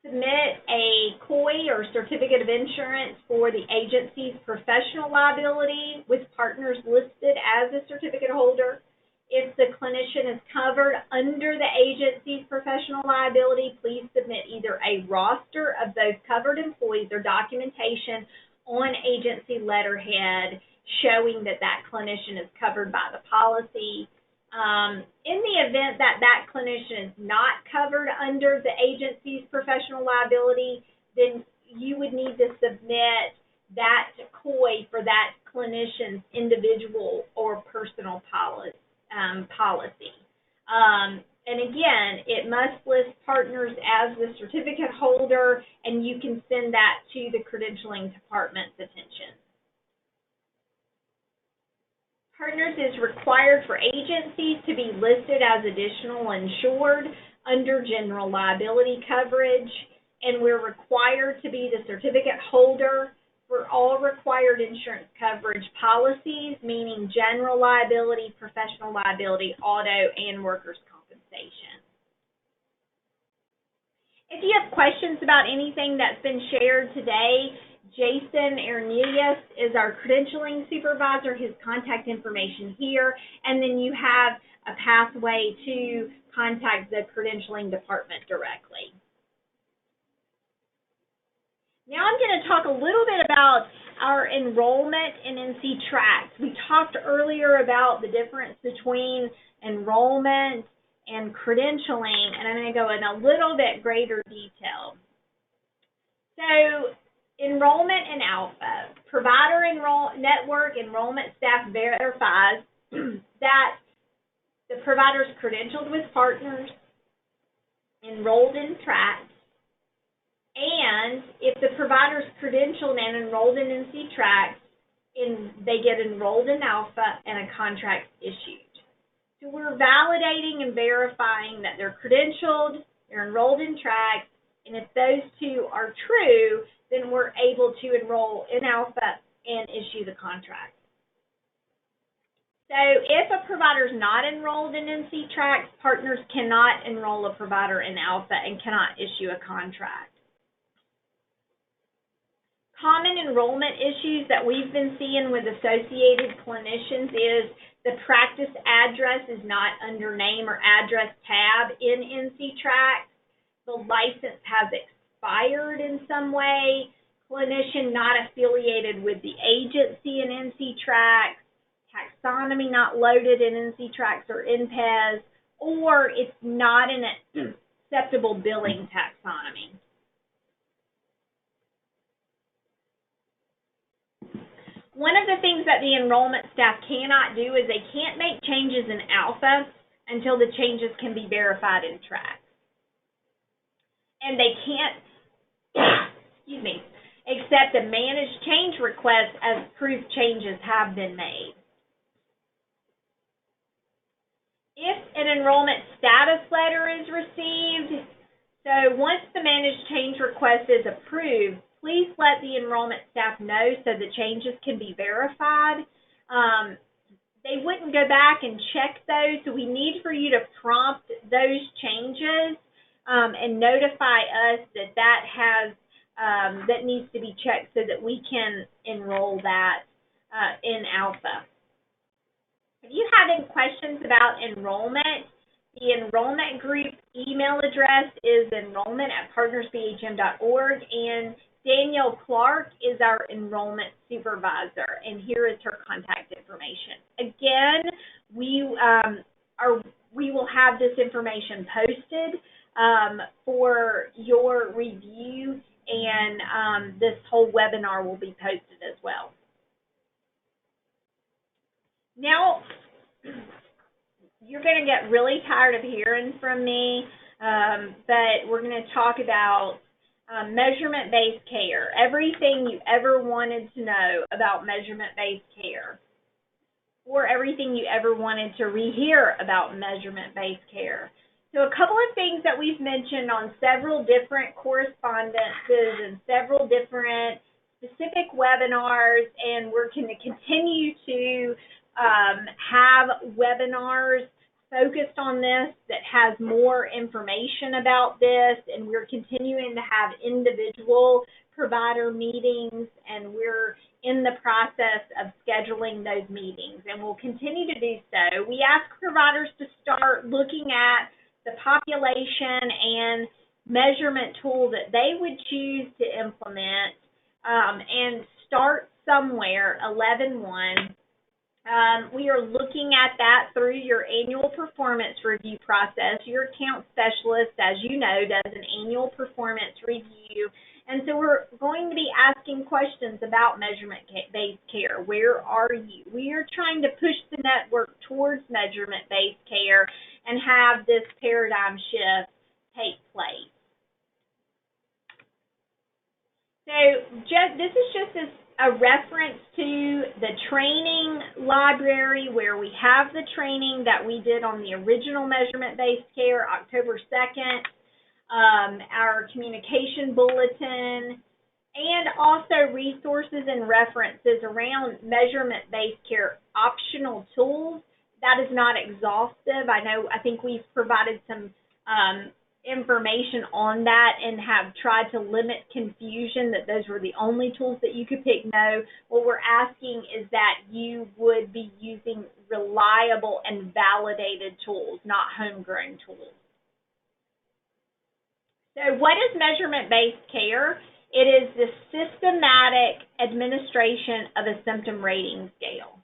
submit a COI or certificate of insurance for the agency's professional liability with partners listed as a certificate holder. If the clinician is covered under the agency's professional liability, please submit either a roster of those covered employees or documentation on agency letterhead showing that that clinician is covered by the policy. In the event that that clinician is not covered under the agency's professional liability, then you would need to submit that COI for that clinician's individual or personal policy. And again, it must list partners as the certificate holder, and you can send that to the credentialing department's attention. Partners is required for agencies to be listed as additional insured under general liability coverage, and we're required to be the certificate holder for all required insurance coverage policies, meaning general liability, professional liability, auto, and workers' compensation. If you have questions about anything that's been shared today, Jason Arnelius is our credentialing supervisor, his contact information here, and then you have a pathway to contact the credentialing department directly. Now I'm going to talk a little bit about our enrollment in NC Tracks. We talked earlier about the difference between enrollment and credentialing, and I'm going to go in a little bit greater detail. So, enrollment in Alpha. Provider network enrollment staff verifies that the provider is credentialed with partners, enrolled in Tracks, and if the provider is credentialed and enrolled in NC Tracks, they get enrolled in Alpha and a contract issued. So we're validating and verifying that they're credentialed, they're enrolled in Tracks, and if those two are true, then we're able to enroll in Alpha and issue the contract. So if a provider is not enrolled in NC Tracks, partners cannot enroll a provider in Alpha and cannot issue a contract. Common enrollment issues that we've been seeing with associated clinicians is the practice address is not under name or address tab in NC Tracks. The license has expired in some way. Clinician not affiliated with the agency in NC Tracks. Taxonomy not loaded in NC Tracks or NPES, or it's not an acceptable billing taxonomy. One of the things that the enrollment staff cannot do is they can't make changes in Alpha until the changes can be verified in Tracks. And they can't, accept a managed change request as proof changes have been made. If an enrollment status letter is received, so once the managed change request is approved, please let the enrollment staff know so the changes can be verified. They wouldn't go back and check those, so we need for you to prompt those changes and notify us that that needs to be checked so that we can enroll that in Alpha. If you have any questions about enrollment, the enrollment group email address is enrollment@partnersbhm.org, and Danielle Clark is our enrollment supervisor, and here is her contact information. Again, we will have this information posted for your review, and this whole webinar will be posted as well. Now, you're going to get really tired of hearing from me, but we're going to talk about measurement-based care, everything you ever wanted to know about measurement-based care, or everything you ever wanted to rehear about measurement-based care. So a couple of things that we've mentioned on several different correspondences and several different specific webinars, and we're going to continue to have webinars focused on this that has more information about this, and we're continuing to have individual provider meetings, and we're in the process of scheduling those meetings, and we'll continue to do so. We ask providers to start looking at the population and measurement tool that they would choose to implement, and start somewhere, 11-1. We are looking at that through your annual performance review process. Your account specialist, as you know, does an annual performance review. And so we're going to be asking questions about measurement-based care. Where are you? We are trying to push the network towards measurement-based care and have this paradigm shift take place. So this is just a reference to the training library where we have the training that we did on the original measurement-based care, October 2nd, our communication bulletin, and also resources and references around measurement-based care optional tools. That is not exhaustive. I think we've provided some information on that and have tried to limit confusion that those were the only tools that you could pick. No, what we're asking is that you would be using reliable and validated tools, not homegrown tools. So what is measurement-based care? It is the systematic administration of a symptom rating scale.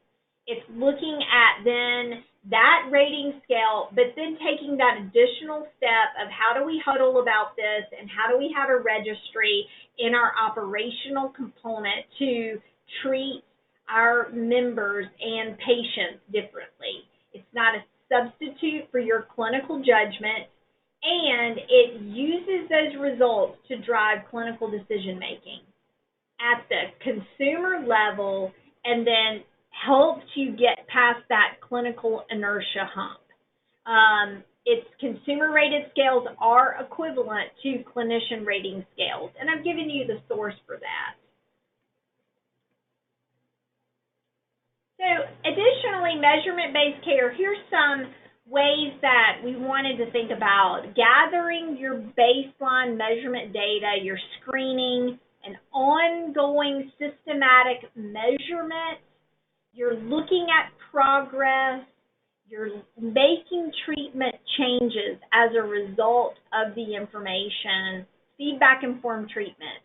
It's looking at then that rating scale, but then taking that additional step of how do we huddle about this and how do we have a registry in our operational component to treat our members and patients differently. It's not a substitute for your clinical judgment, and it uses those results to drive clinical decision making at the consumer level, and then helps you get past that clinical inertia hump. Its consumer rated scales are equivalent to clinician rating scales, and I've given you the source for that. So additionally, measurement-based care, here's some ways that we wanted to think about gathering your baseline measurement data, your screening, and ongoing systematic measurement. You're looking at progress, you're making treatment changes as a result of the information, feedback-informed treatment.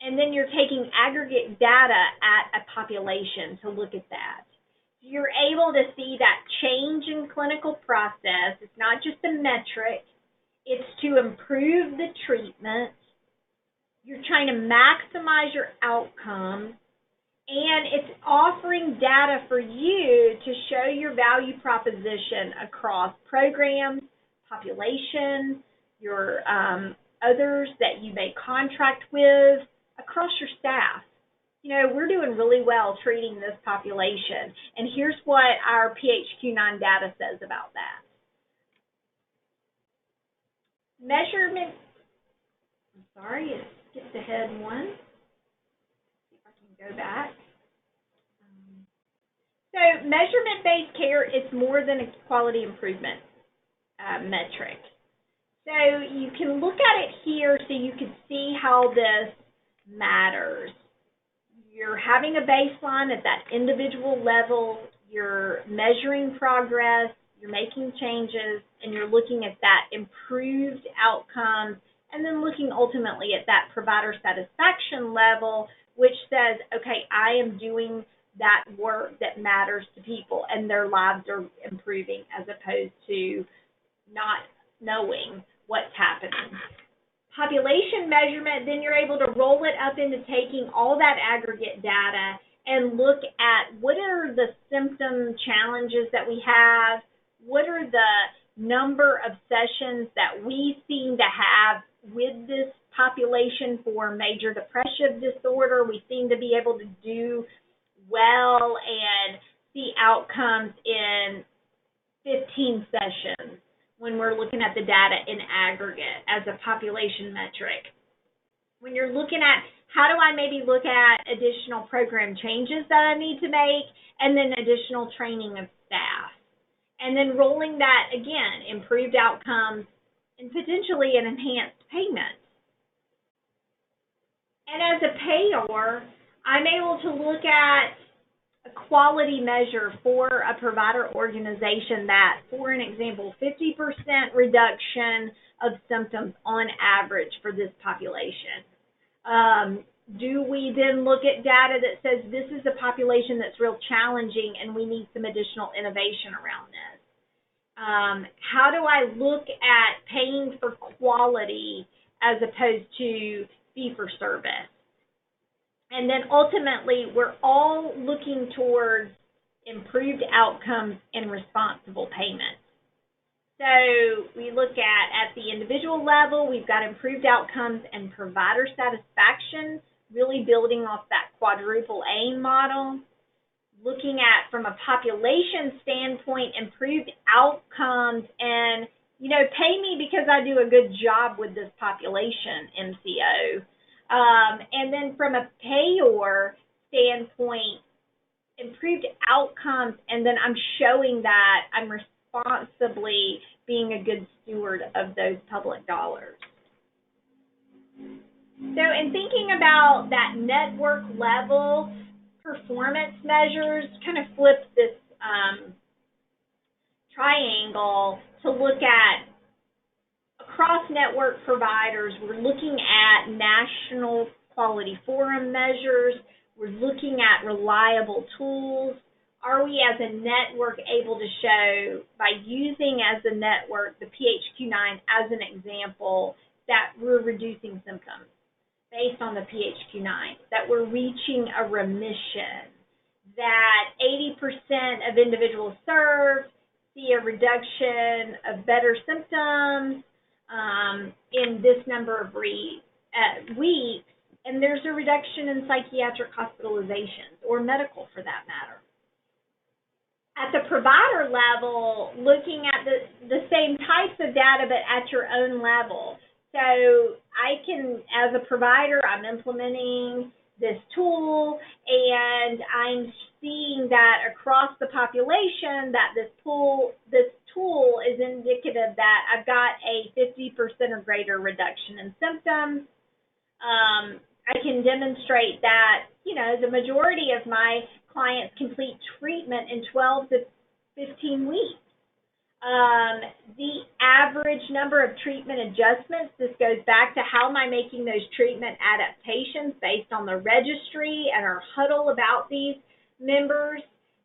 And then you're taking aggregate data at a population to look at that. You're able to see that change in clinical process. It's not just a metric. It's to improve the treatment. You're trying to maximize your outcomes. And it's offering data for you to show your value proposition across programs, populations, your others that you may contract with, across your staff. You know, we're doing really well treating this population, and here's what our PHQ-9 data says about that. Measurement, it skipped ahead one. See if I can go back. So measurement-based care is more than a quality improvement metric. So you can look at it here so you can see how this matters. You're having a baseline at that individual level, you're measuring progress, you're making changes, and you're looking at that improved outcomes, and then looking ultimately at that provider satisfaction level, which says, okay, I am doing that work that matters to people and their lives are improving, as opposed to not knowing what's happening. Population measurement, then you're able to roll it up into taking all that aggregate data and look at what are the symptom challenges that we have, what are the number of sessions that we seem to have with this population for major depressive disorder. We seem to be able to do well and see outcomes in 15 sessions when we're looking at the data in aggregate as a population metric. When you're looking at how do I maybe look at additional program changes that I need to make, and then additional training of staff. And then rolling that, again, improved outcomes and potentially an enhanced payment. And as a payor, I'm able to look at a quality measure for a provider organization that, for an example, 50% reduction of symptoms on average for this population. Do we then look at data that says this is a population that's real challenging and we need some additional innovation around this? How do I look at paying for quality as opposed to fee-for-service? And then ultimately, we're all looking towards improved outcomes and responsible payment. So we look at the individual level, we've got improved outcomes and provider satisfaction, really building off that quadruple aim model. Looking at, from a population standpoint, improved outcomes and, pay me because I do a good job with this population, MCO. And then from a payor standpoint, improved outcomes, and then I'm showing that I'm responsibly being a good steward of those public dollars. So in thinking about that network level performance measures, kind of flip this triangle to look at across network providers. We're looking at national quality forum measures. We're looking at reliable tools. Are we as a network able to show, by using as a network the PHQ-9 as an example, that we're reducing symptoms based on the PHQ-9, that we're reaching a remission, that 80% of individuals served see a reduction of better symptoms in this number of weeks, and there's a reduction in psychiatric hospitalizations, or medical for that matter. At the provider level, looking at the same types of data, but at your own level. So I can, as a provider, I'm implementing this tool, and I'm seeing that across the population that this tool is indicative that I've got a 50% or greater reduction in symptoms. I can demonstrate that, the majority of my clients complete treatment in 12 to 15 weeks. The average number of treatment adjustments, this goes back to how am I making those treatment adaptations based on the registry and our huddle about these members,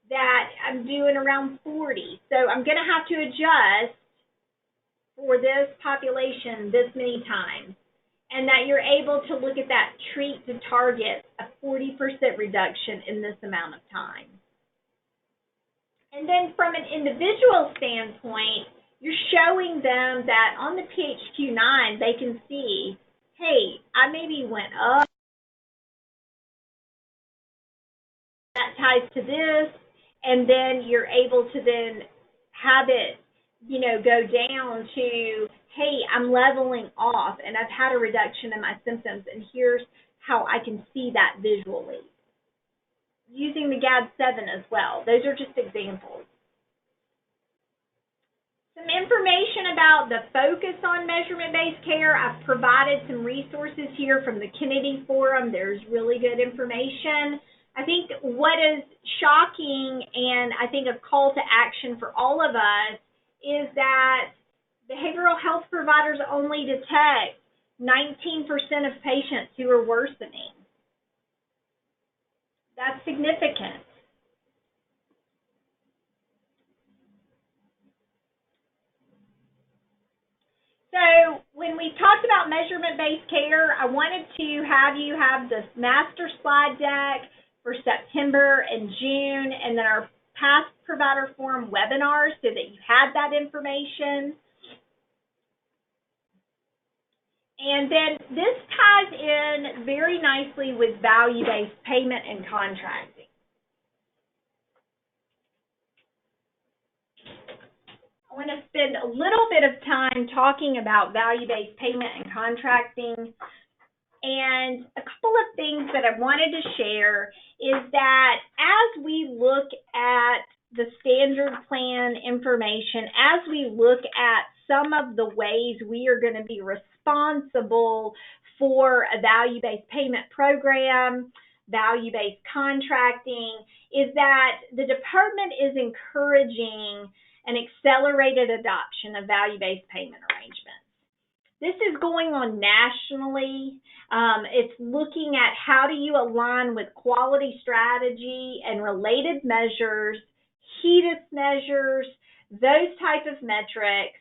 that I'm doing around 40. So I'm going to have to adjust for this population this many times, and that you're able to look at that treat to target a 40% reduction in this amount of time. And then from an individual standpoint, you're showing them that on the PHQ-9, they can see, hey, I maybe went up, that ties to this, and then you're able to then have it, go down to, hey, I'm leveling off, and I've had a reduction in my symptoms, and here's how I can see that visually. Using the GAD-7 as well. Those are just examples. Some information about the focus on measurement-based care. I've provided some resources here from the Kennedy Forum. There's really good information. I think what is shocking, and I think a call to action for all of us, is that behavioral health providers only detect 19% of patients who are worsening. That's significant. So when we talked about measurement-based care, I wanted to have you have this master slide deck for September and June, and then our past provider forum webinars so that you had that information. And then this ties in very nicely with value-based payment and contracting. I want to spend a little bit of time talking about value-based payment and contracting. And a couple of things that I wanted to share is that as we look at the standard plan information, as we look at some of the ways we are going to be responsible for a value-based payment program, value-based contracting, is that the department is encouraging an accelerated adoption of value-based payment arrangements. This is going on nationally. It's looking at how do you align with quality strategy and related measures, HEDIS measures, those type of metrics,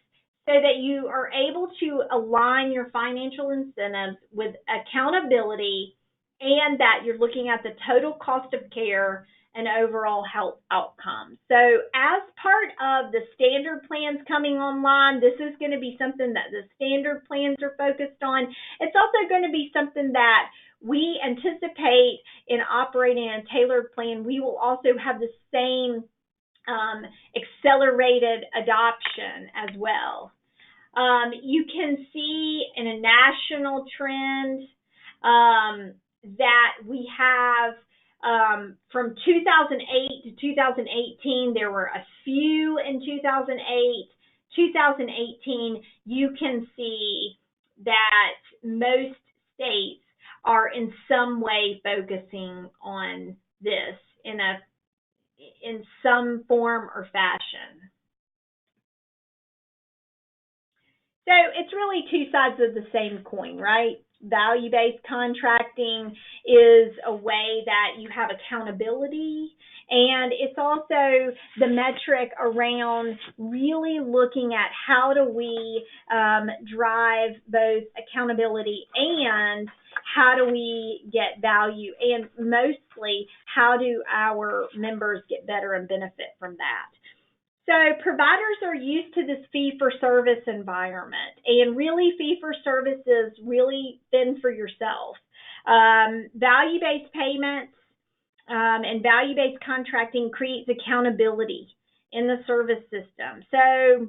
so that you are able to align your financial incentives with accountability, and that you're looking at the total cost of care and overall health outcomes. So as part of the standard plans coming online, this is going to be something that the standard plans are focused on. It's also going to be something that we anticipate in operating a tailored plan. We will also have the same accelerated adoption as well. You can see in a national trend that we have from 2008 to 2018, there were a few in 2008. 2018, you can see that most states are in some way focusing on this in some form or fashion. So it's really two sides of the same coin, right? Value-based contracting is a way that you have accountability, and it's also the metric around really looking at how do we drive both accountability and how do we get value, and mostly how do our members get better and benefit from that. So providers are used to this fee-for-service environment, and really fee-for-service is really fend for yourself. Value-based payments and value-based contracting creates accountability in the service system. So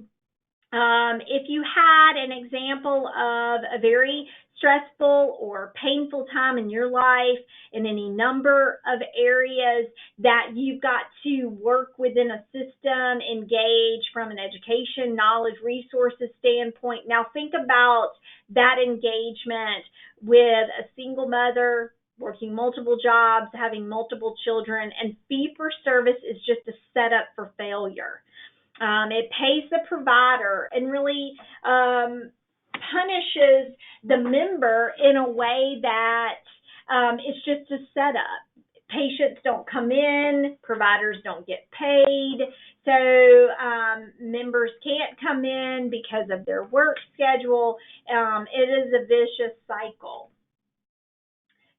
if you had an example of a very stressful or painful time in your life in any number of areas that you've got to work within a system, engage from an education, knowledge, resources standpoint. Now think about that engagement with a single mother, working multiple jobs, having multiple children, and fee-for-service is just a setup for failure. It pays the provider and really punishes the member in a way that it's just a setup. Patients don't come in, providers don't get paid, so members can't come in because of their work schedule. It is a vicious cycle.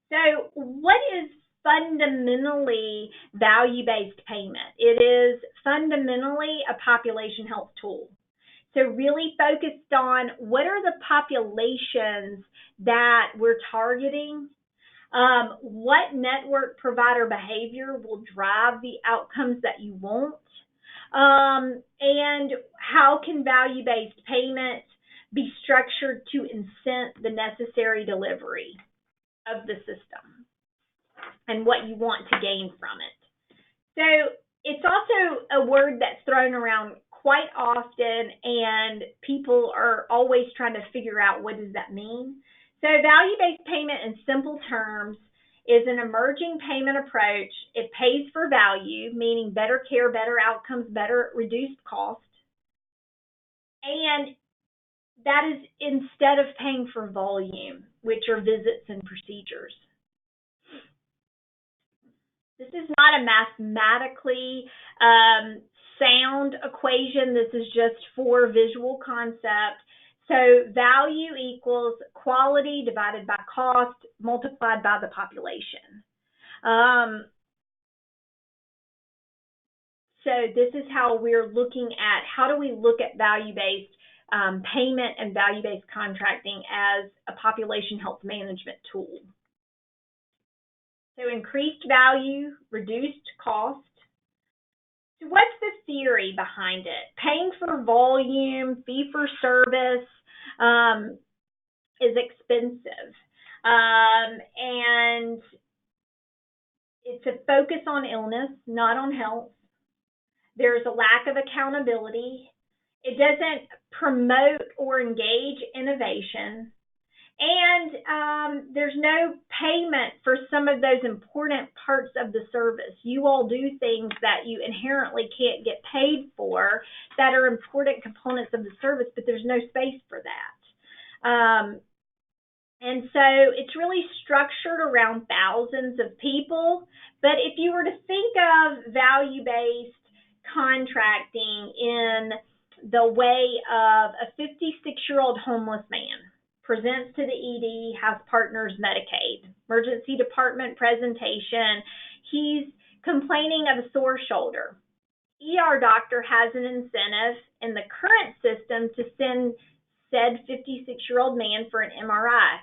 So what is fundamentally value-based payment? It is fundamentally a population health tool. So really focused on what are the populations that we're targeting, what network provider behavior will drive the outcomes that you want, and how can value-based payment be structured to incent the necessary delivery of the system and what you want to gain from it. So it's also a word that's thrown around quite often, and people are always trying to figure out what does that mean. So value-based payment in simple terms is an emerging payment approach. It pays for value, meaning better care, better outcomes, better reduced cost. And that is instead of paying for volume, which are visits and procedures. This is not a mathematically sound equation. This is just for visual concept. So value equals quality divided by cost multiplied by the population. So this is how we're looking at, how do we look at value-based payment and value-based contracting as a population health management tool. So increased value, reduced cost. So what's the theory behind it? Paying for volume, fee-for-service is expensive. And it's a focus on illness, not on health. There's a lack of accountability. It doesn't promote or engage innovation. And there's no payment for some of those important parts of the service. You all do things that you inherently can't get paid for that are important components of the service, but there's no space for that. And so it's really structured around thousands of people. But if you were to think of value-based contracting in the way of a 56-year-old homeless man, presents to the ED, has Partners Medicaid, emergency department presentation. He's complaining of a sore shoulder. ER doctor has an incentive in the current system to send said 56-year-old man for an MRI.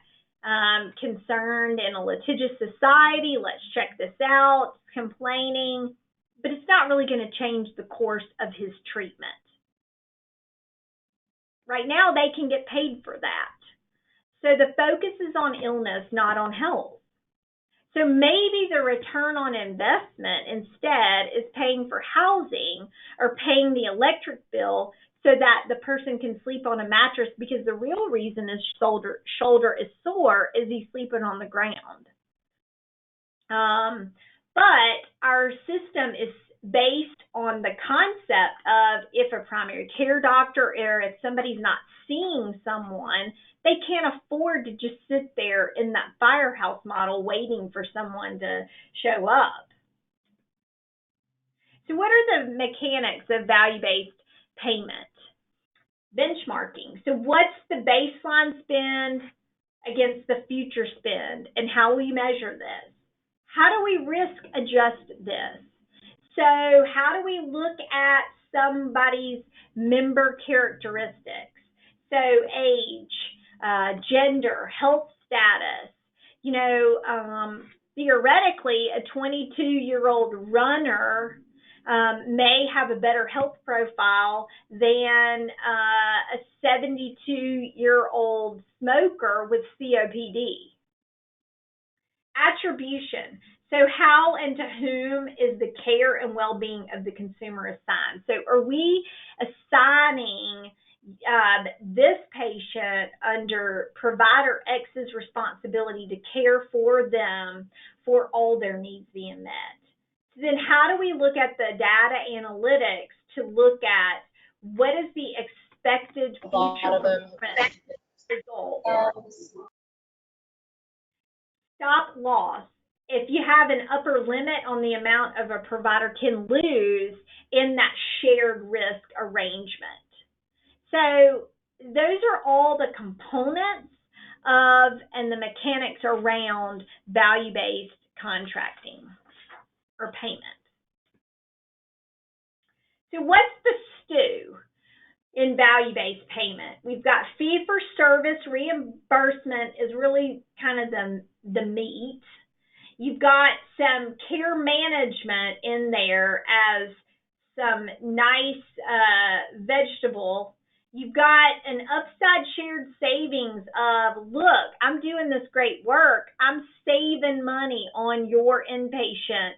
Concerned in a litigious society, let's check this out, complaining, but it's not really going to change the course of his treatment. Right now, they can get paid for that. So the focus is on illness, not on health. So maybe the return on investment instead is paying for housing or paying the electric bill so that the person can sleep on a mattress, because the real reason his shoulder is sore is he's sleeping on the ground. But our system is based on the concept of if a primary care doctor or if somebody's not seeing someone, they can't afford to just sit there in that firehouse model waiting for someone to show up. So what are the mechanics of value-based payment? Benchmarking. So what's the baseline spend against the future spend, and how we measure this? How do we risk adjust this? So how do we look at somebody's member characteristics? So age, gender, health status. Theoretically, a 22-year-old runner may have a better health profile than a 72-year-old smoker with COPD. Attribution. So how and to whom is the care and well-being of the consumer assigned? So are we assigning this patient under provider X's responsibility to care for them for all their needs being met? Then how do we look at the data analytics to look at what is the expected future result? Stop loss. If you have an upper limit on the amount of a provider can lose in that shared risk arrangement. So those are all the components of and the mechanics around value-based contracting or payment. So what's the stew in value-based payment? We've got fee-for-service. Reimbursement is really kind of the meat. You've got some care management in there as some nice vegetable. You've got an upside shared savings of, look, I'm doing this great work. I'm saving money on your inpatient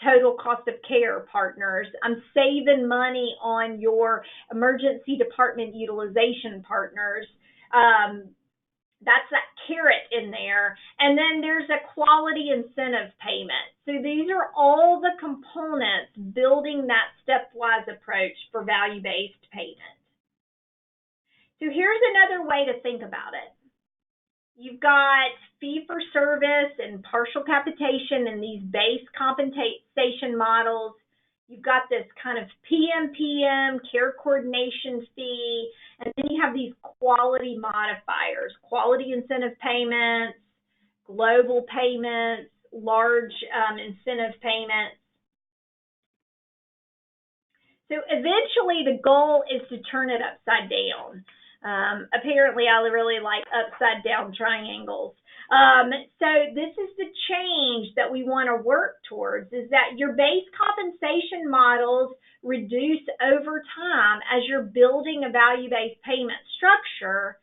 total cost of care partners. I'm saving money on your emergency department utilization partners. That's that carrot in there. And then there's a quality incentive payment. So these are all the components building that stepwise approach for value-based payment. So here's another way to think about it. You've got fee-for-service and partial capitation in these base compensation models. You've got this kind of PMPM, care coordination fee, and then you have these quality modifiers, quality incentive payments, global payments, large incentive payments. So eventually the goal is to turn it upside down. Apparently I really like upside down triangles. So this is the change that we want to work towards, is that your base compensation models reduce over time as you're building a value-based payment structure.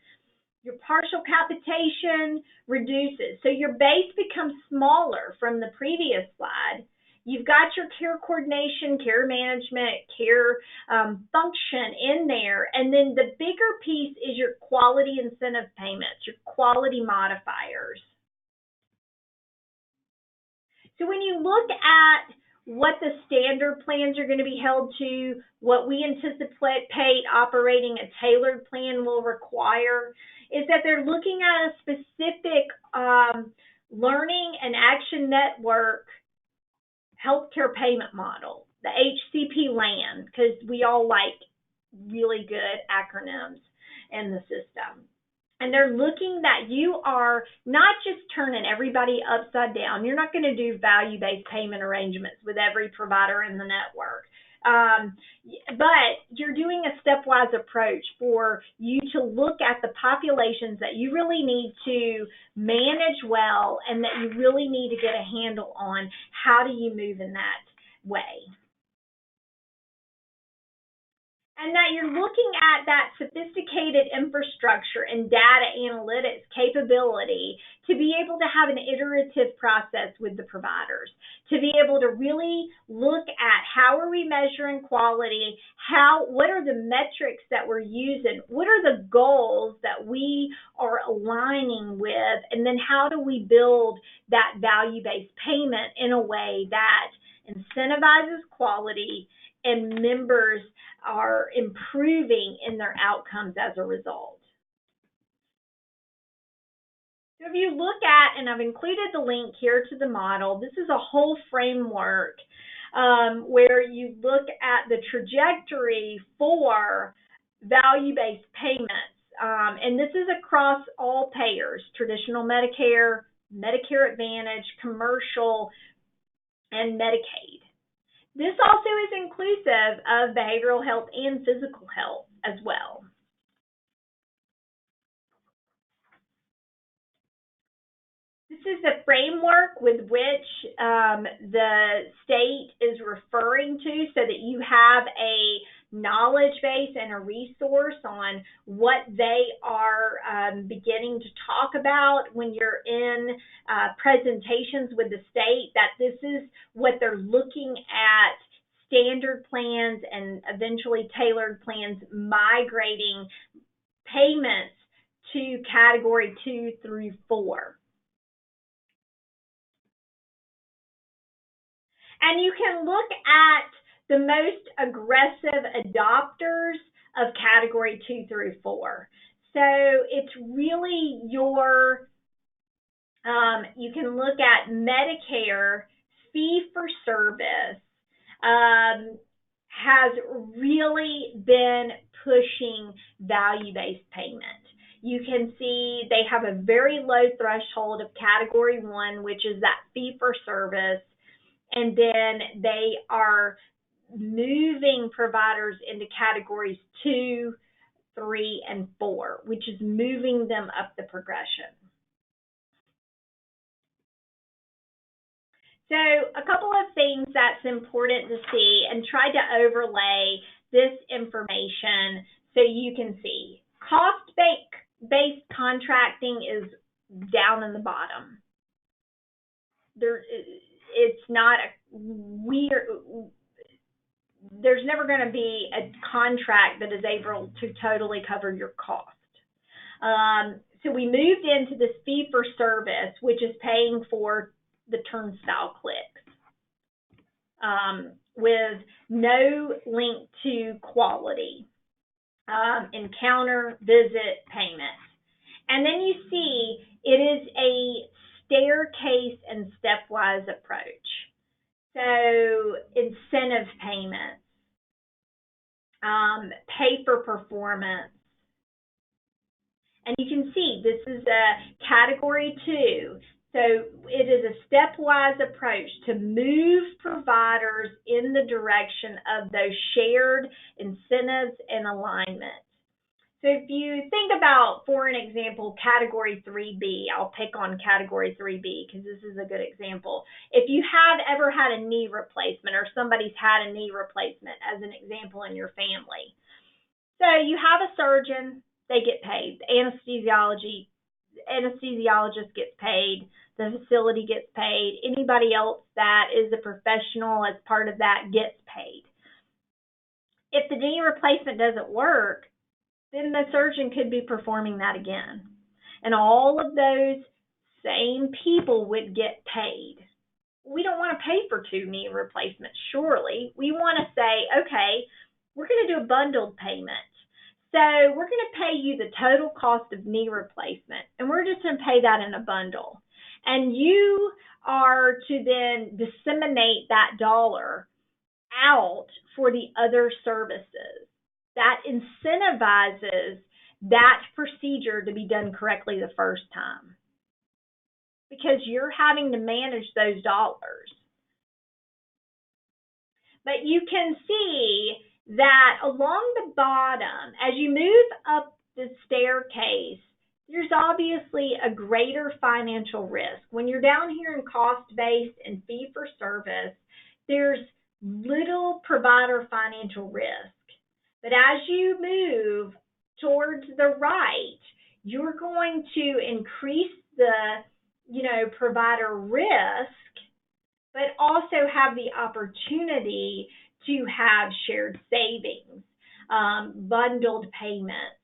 Your partial capitation reduces. So your base becomes smaller from the previous slide. You've got your care coordination, care management, care function in there. And then the bigger piece is your quality incentive payments, your quality modifiers. So when you look at what the standard plans are going to be held to, what we anticipate operating a tailored plan will require, is that they're looking at a specific learning and action network healthcare payment model, the HCP LAN, because we all like really good acronyms in the system. And they're looking that you are not just turning everybody upside down. You're not going to do value-based payment arrangements with every provider in the network. But you're doing a stepwise approach for you to look at the populations that you really need to manage well and that you really need to get a handle on. How do you move in that way? And that you're looking at that sophisticated infrastructure and data analytics capability to be able to have an iterative process with the providers, to be able to really look at how are we measuring quality, what are the metrics that we're using, what are the goals that we are aligning with, and then how do we build that value-based payment in a way that incentivizes quality and members are improving in their outcomes as a result. So if you look at, and I've included the link here to the model, this is a whole framework where you look at the trajectory for value-based payments. And this is across all payers, traditional Medicare, Medicare Advantage, commercial, and Medicaid. This also is inclusive of behavioral health and physical health as well. This is the framework with which the state is referring to so that you have a knowledge base and a resource on what they are beginning to talk about when you're in presentations with the state, that this is what they're looking at, standard plans and eventually tailored plans migrating payments to category 2 through 4. And you can look at the most aggressive adopters of category 2 through 4. So it's really your, you can look at Medicare fee-for-service has really been pushing value-based payment. You can see they have a very low threshold of category 1, which is that fee-for-service. And then they are moving providers into categories 2, 3, and 4, which is moving them up the progression. So a couple of things that's important to see, and try to overlay this information so you can see. Cost-based contracting is down in the bottom. It's not there's never going to be a contract that is able to totally cover your cost. So we moved into this fee-for-service, which is paying for the turnstile clicks with no link to quality, encounter, visit, payment. And then you see it is a staircase and stepwise approach. So incentive payments, pay for performance. And you can see this is a category 2. So it is a stepwise approach to move providers in the direction of those shared incentives and alignment. So if you think about, for an example, category 3B, I'll pick on category 3B because this is a good example. If you have ever had a knee replacement, or somebody's had a knee replacement as an example in your family. So you have a surgeon, they get paid. The anesthesiologist gets paid. The facility gets paid. Anybody else that is a professional as part of that gets paid. If the knee replacement doesn't work, then the surgeon could be performing that again. And all of those same people would get paid. We don't want to pay for 2 knee replacements, surely. We want to say, okay, we're going to do a bundled payment. So we're going to pay you the total cost of knee replacement, and we're just going to pay that in a bundle. And you are to then disseminate that dollar out for the other services. That incentivizes that procedure to be done correctly the first time, because you're having to manage those dollars. But you can see that along the bottom, as you move up the staircase, there's obviously a greater financial risk. When you're down here in cost-based and fee-for-service, there's little provider financial risk. But as you move towards the right, you're going to increase the provider risk, but also have the opportunity to have shared savings, bundled payments,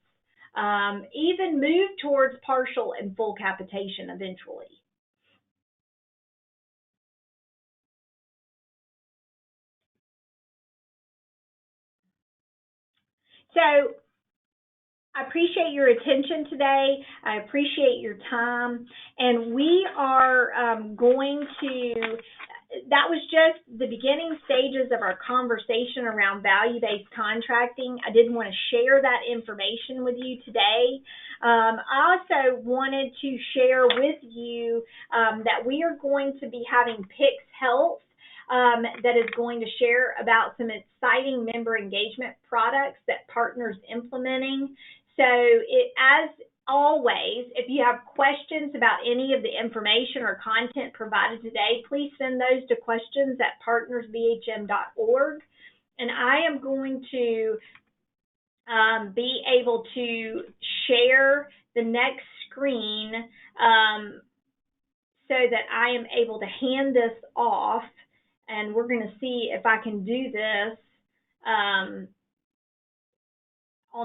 even move towards partial and full capitation eventually. So I appreciate your attention today. I appreciate your time. And we are that was just the beginning stages of our conversation around value-based contracting. I didn't want to share that information with you today. I also wanted to share with you that we are going to be having Pix Health that is going to share about some exciting member engagement products that Partners implementing. So as always, if you have questions about any of the information or content provided today, please send those to questions@partnersbhm.org. And I am going to be able to share the next screen so that I am able to hand this off. And we're going to see if I can do this on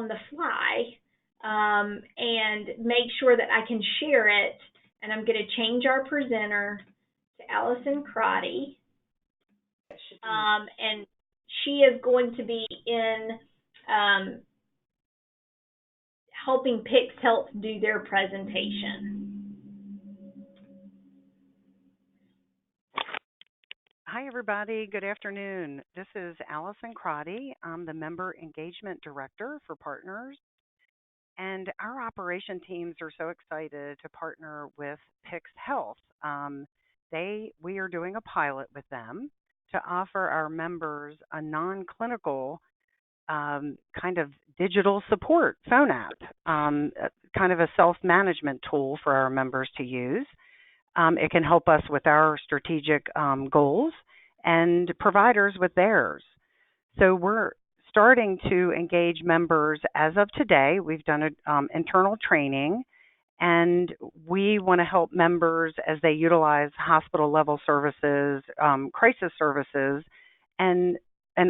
the fly and make sure that I can share it. And I'm going to change our presenter to Allison Crotty. And she is going to be in helping Pix Health do their presentation. Hi, everybody. Good afternoon. This is Allison Crotty. I'm the Member Engagement Director for Partners. And our operation teams are so excited to partner with Pix Health. We are doing a pilot with them to offer our members a non-clinical kind of digital support phone app, kind of a self-management tool for our members to use. It can help us with our strategic goals and providers with theirs. So we're starting to engage members as of today. We've done internal training, and we want to help members as they utilize hospital-level services, crisis services, and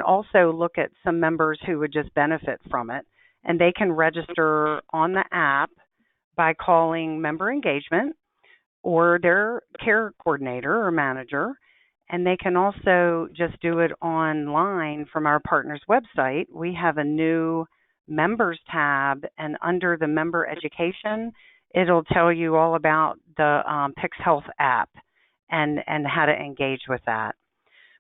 also look at some members who would just benefit from it. And they can register on the app by calling member engagement or their care coordinator or manager, and they can also just do it online from our partners' website. We have a new members tab, and under the member education, it'll tell you all about the Pix Health app and how to engage with that.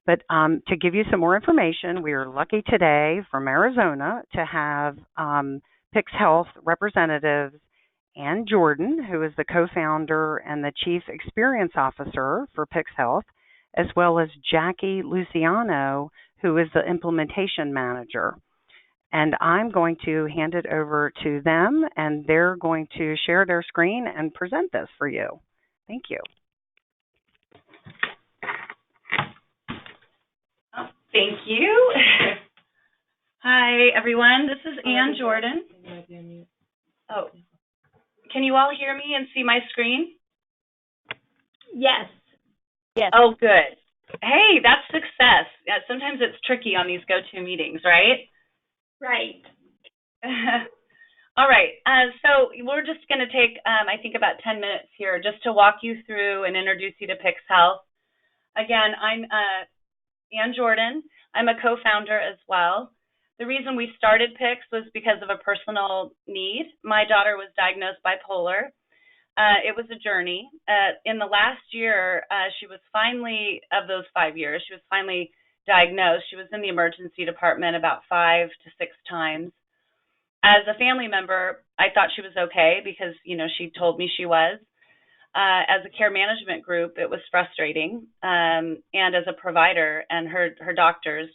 But to give you some more information, we are lucky today from Arizona to have Pix Health representatives Ann Jordan, who is the co-founder and the chief experience officer for Pix Health, as well as Jackie Luciano, who is the implementation manager. And I'm going to hand it over to them, and they're going to share their screen and present this for you. Thank you. Oh, thank you. Hi, everyone. This is Ann Jordan. Oh. Can you all hear me and see my screen? Yes. Yes. Oh, good. Hey, that's success. Yeah, sometimes it's tricky on these GoToMeetings, right? Right. All right. So we're just going to take, I think, about 10 minutes here just to walk you through and introduce you to Pix Health. Again, I'm Ann Jordan. I'm a co-founder as well. The reason we started Pix was because of a personal need. My daughter was diagnosed bipolar. It was a journey. In the last year, she was finally, of those 5 years, she was finally diagnosed. She was in the emergency department about 5 to 6 times. As a family member, I thought she was okay because, she told me she was. As a care management group, it was frustrating. And as a provider and her doctors,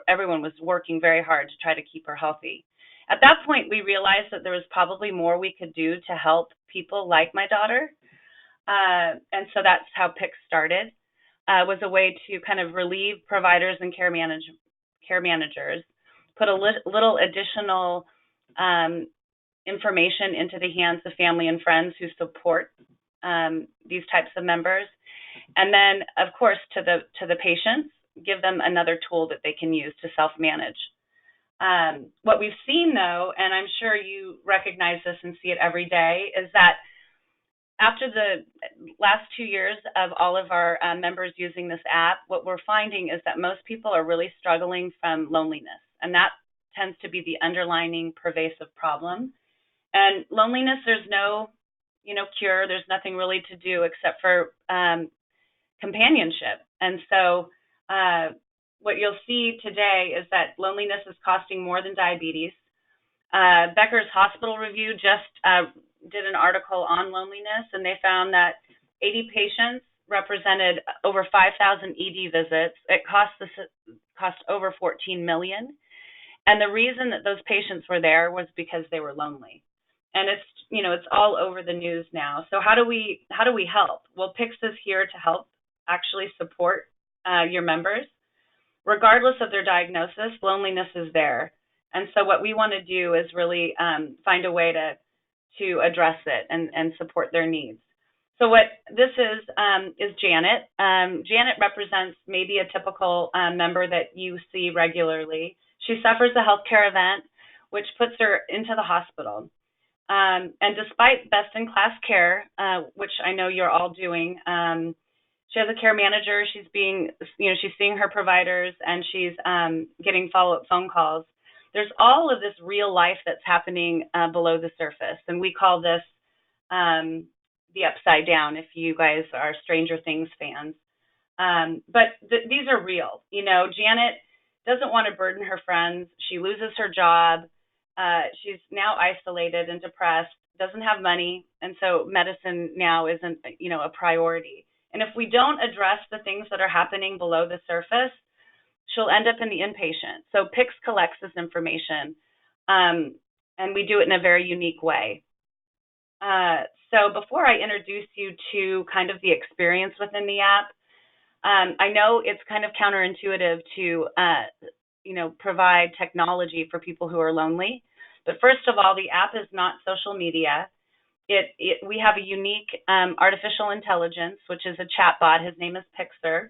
everyone was working very hard to try to keep her healthy. At that point, we realized that there was probably more we could do to help people like my daughter. And so that's how Pix started, was a way to kind of relieve providers and care managers, put a little additional information into the hands of family and friends who support these types of members. And then, of course, to the patients, give them another tool that they can use to self-manage. What we've seen, though, and I'm sure you recognize this and see it every day, is that after the last 2 years of all of our members using this app, what we're finding is that most people are really struggling from loneliness, and that tends to be the underlying pervasive problem. And loneliness, there's no, cure. There's nothing really to do except for companionship. And so what you'll see today is that loneliness is costing more than diabetes. Becker's Hospital Review just did an article on loneliness, and they found that 80 patients represented over 5,000 ED visits. It cost over $14 million. And the reason that those patients were there was because they were lonely. And it's all over the news now. So how do we help? Well, PICS is here to help actually support your members. Regardless of their diagnosis, loneliness is there. And so what we want to do is really find a way to address it and support their needs. So what this is Janet. Janet represents maybe a typical member that you see regularly. She suffers a healthcare event, which puts her into the hospital. And despite best-in-class care, which I know you're all doing, she has a care manager. She's seeing her providers, and she's getting follow-up phone calls. There's all of this real life that's happening below the surface, and we call this the upside down, if you guys are Stranger Things fans. But these are real. Janet doesn't want to burden her friends. She loses her job. She's now isolated and depressed, doesn't have money, and so medicine now isn't, a priority. And if we don't address the things that are happening below the surface, she'll end up in the inpatient. So PICS collects this information, and we do it in a very unique way. So before I introduce you to kind of the experience within the app, I know it's kind of counterintuitive to, provide technology for people who are lonely. But first of all, the app is not social media. We have a unique artificial intelligence, which is a chatbot. His name is Pixar.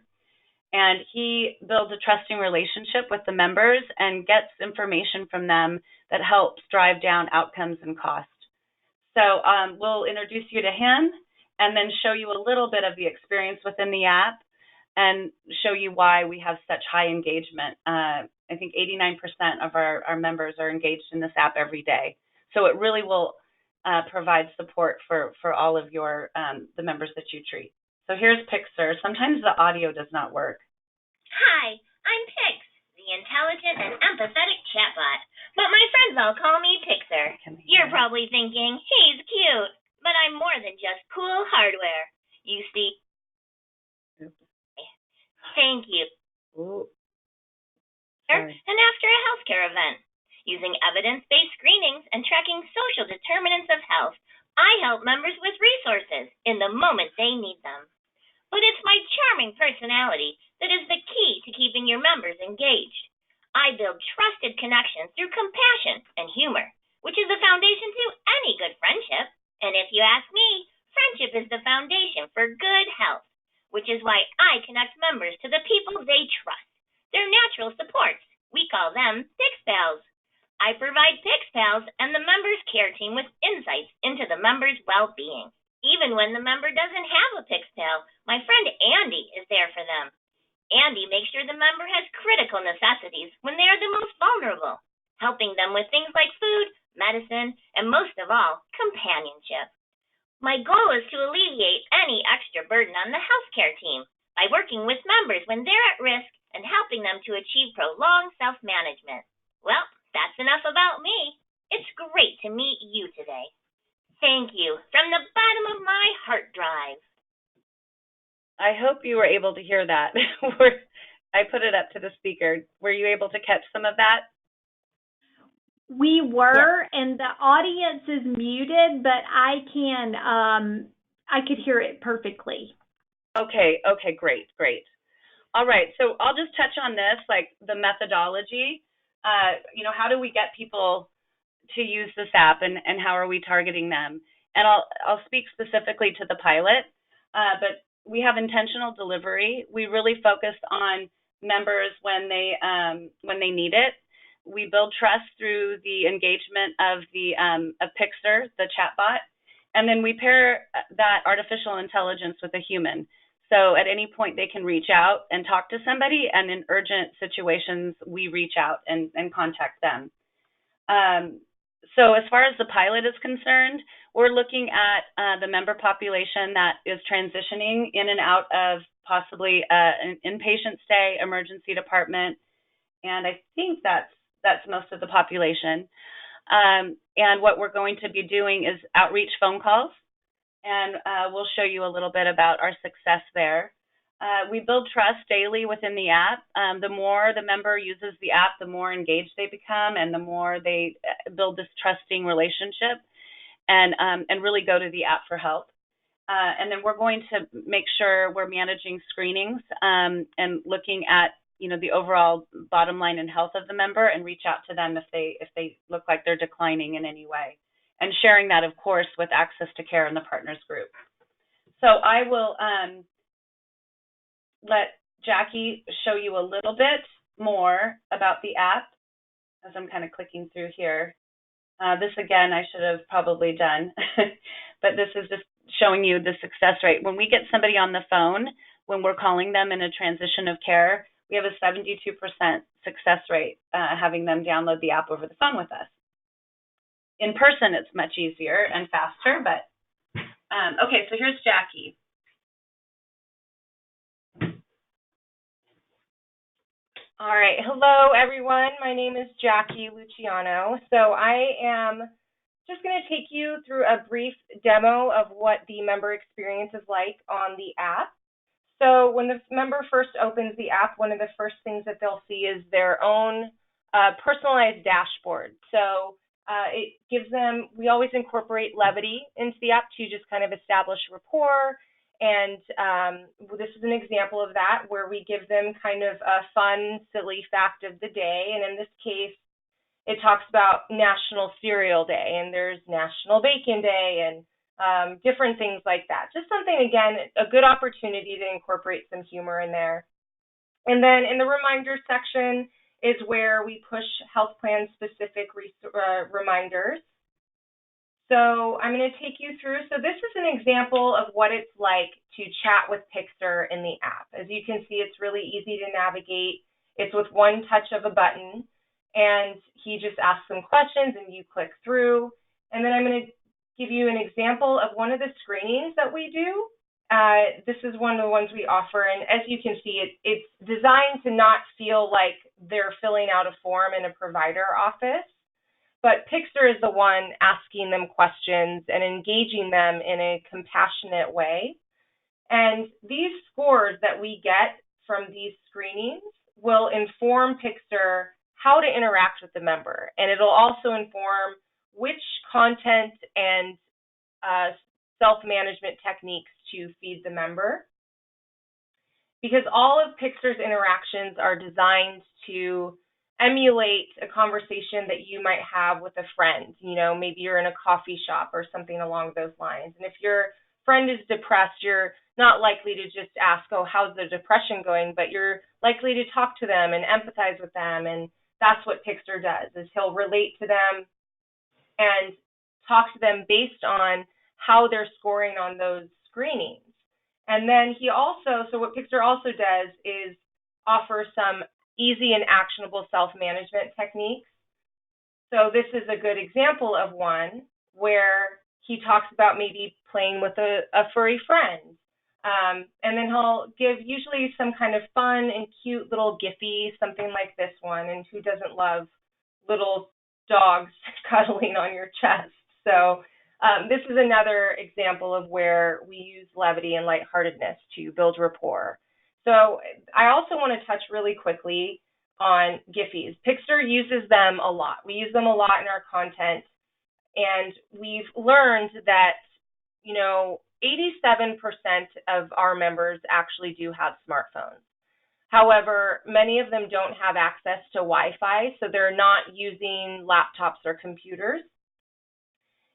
And he builds a trusting relationship with the members and gets information from them that helps drive down outcomes and cost. So we'll introduce you to him and then show you a little bit of the experience within the app and show you why we have such high engagement. I think 89% of our members are engaged in this app every day. So it really will provide support for all of the members that you treat. So here's Pixar. Sometimes the audio does not work. Hi, I'm Pix, the intelligent and empathetic chatbot, but my friends all call me Pixar. You're probably thinking, he's cute, but I'm more than just cool hardware. You see. Thank you. Ooh. And after a healthcare event, using evidence-based screenings and tracking social determinants of health, I help members with resources in the moment they need them. But it's my charming personality that is the key to keeping your members engaged. I build trusted connections through compassion and humor, which is the foundation to any good friendship. And if you ask me, friendship is the foundation for good health, which is why I connect members to the people they trust. They're natural supports. We call them PICS Pals. I provide PICS Pals and the member's care team with insights into the member's well-being. Even when the member doesn't have a PICS Pal, my friend Andy is there for them. Andy makes sure the member has critical necessities when they are the most vulnerable, helping them with things like food, medicine, and most of all, companionship. My goal is to alleviate any extra burden on the healthcare team by working with members when they're at risk and helping them to achieve prolonged self-management. Well, that's enough about me. It's great to meet you today. Thank you from the bottom of my heart drive. I hope you were able to hear that. I put it up to the speaker. Were you able to catch some of that? We were, and the audience is muted, but I could hear it perfectly. Okay, great. All right, so I'll just touch on this, like the methodology. How do we get people to use this app, and how are we targeting them? And I'll speak specifically to the pilot, but we have intentional delivery. We really focus on members when they need it. We build trust through the engagement of Pixter, the chatbot, and then we pair that artificial intelligence with a human. So at any point they can reach out and talk to somebody, and in urgent situations we reach out and contact them. So as far as the pilot is concerned, we're looking at the member population that is transitioning in and out of possibly an inpatient stay, emergency department, and I think that's most of the population. And what we're going to be doing is outreach phone calls, and we'll show you a little bit about our success there. We build trust daily within the app. The more the member uses the app, the more engaged they become, and the more they build this trusting relationship, and really go to the app for help. And then we're going to make sure we're managing screenings and looking at the overall bottom line and health of the member, and reach out to them if they look like they're declining in any way, and sharing that, of course, with Access to Care and the Partners Group. So I will let Jackie show you a little bit more about the app as I'm kind of clicking through here. This, again, I should have probably done, but this is just showing you the success rate. When we get somebody on the phone, when we're calling them in a transition of care, we have a 72% success rate having them download the app over the phone with us. In person, it's much easier and faster, but okay, so here's Jackie. All right. Hello, everyone. My name is Jackie Luciano. So I am just going to take you through a brief demo of what the member experience is like on the app. So when the member first opens the app, one of the first things that they'll see is their own personalized dashboard. So it gives them, we always incorporate levity into the app to just kind of establish rapport. And this is an example of that, where we give them kind of a fun, silly fact of the day. And in this case, it talks about National Cereal Day, and there's National Bacon Day, and different things like that. Just something, again, a good opportunity to incorporate some humor in there. And then in the reminder section is where we push health plan specific reminders. So I'm going to take you through. So this is an example of what it's like to chat with Pixter in the app. As you can see, it's really easy to navigate. It's with one touch of a button, and he just asks some questions and you click through. And then I'm going to give you an example of one of the screenings that we do. This is one of the ones we offer, and as you can see, it's designed to not feel like they're filling out a form in a provider office, but Pixter is the one asking them questions and engaging them in a compassionate way. And these scores that we get from these screenings will inform Pixter how to interact with the member, and it'll also inform which content and self-management techniques to feed the member. Because all of Pixter's interactions are designed to emulate a conversation that you might have with a friend. Maybe you're in a coffee shop or something along those lines. And if your friend is depressed, you're not likely to just ask, oh, how's the depression going? But you're likely to talk to them and empathize with them. And that's what Pixter does, is he'll relate to them and talk to them based on how they're scoring on those screenings. And then so what Pixter also does is offer some easy and actionable self-management techniques. So this is a good example of one where he talks about maybe playing with a furry friend. And then he'll give usually some kind of fun and cute little Giphy, something like this one. And who doesn't love little dogs cuddling on your chest? So this is another example of where we use levity and lightheartedness to build rapport. So I also want to touch really quickly on Giphies. Pixter uses them a lot. We use them a lot in our content, and we've learned that 87% of our members actually do have smartphones. However, many of them don't have access to Wi-Fi, so they're not using laptops or computers.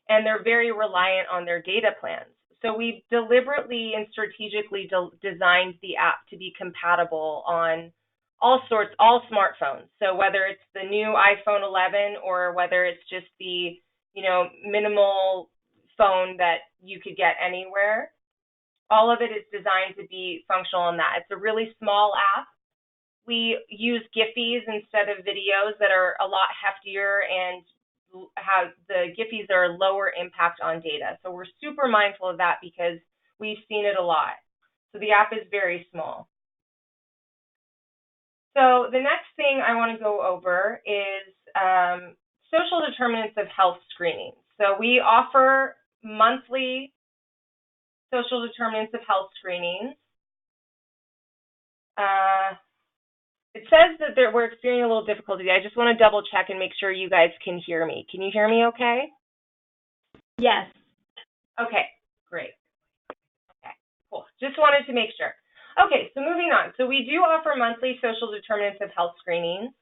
and they're very reliant on their data plans. So we've deliberately and strategically designed the app to be compatible on all smartphones. So whether it's the new iPhone 11 or whether it's just the, minimal phone that you could get anywhere, all of it is designed to be functional in that. It's a really small app. We use Giphies instead of videos that are a lot heftier and have the Giphies are lower impact on data. So we're super mindful of that because we've seen it a lot. So the app is very small. So the next thing I want to go over is social determinants of health screenings. So we offer monthly social determinants of health screenings. It says that we're experiencing a little difficulty. I just want to double check and make sure you guys can hear me. Can you hear me okay? Yes. Okay, great. Okay, cool. Just wanted to make sure. Okay, so moving on. So we do offer monthly social determinants of health screenings.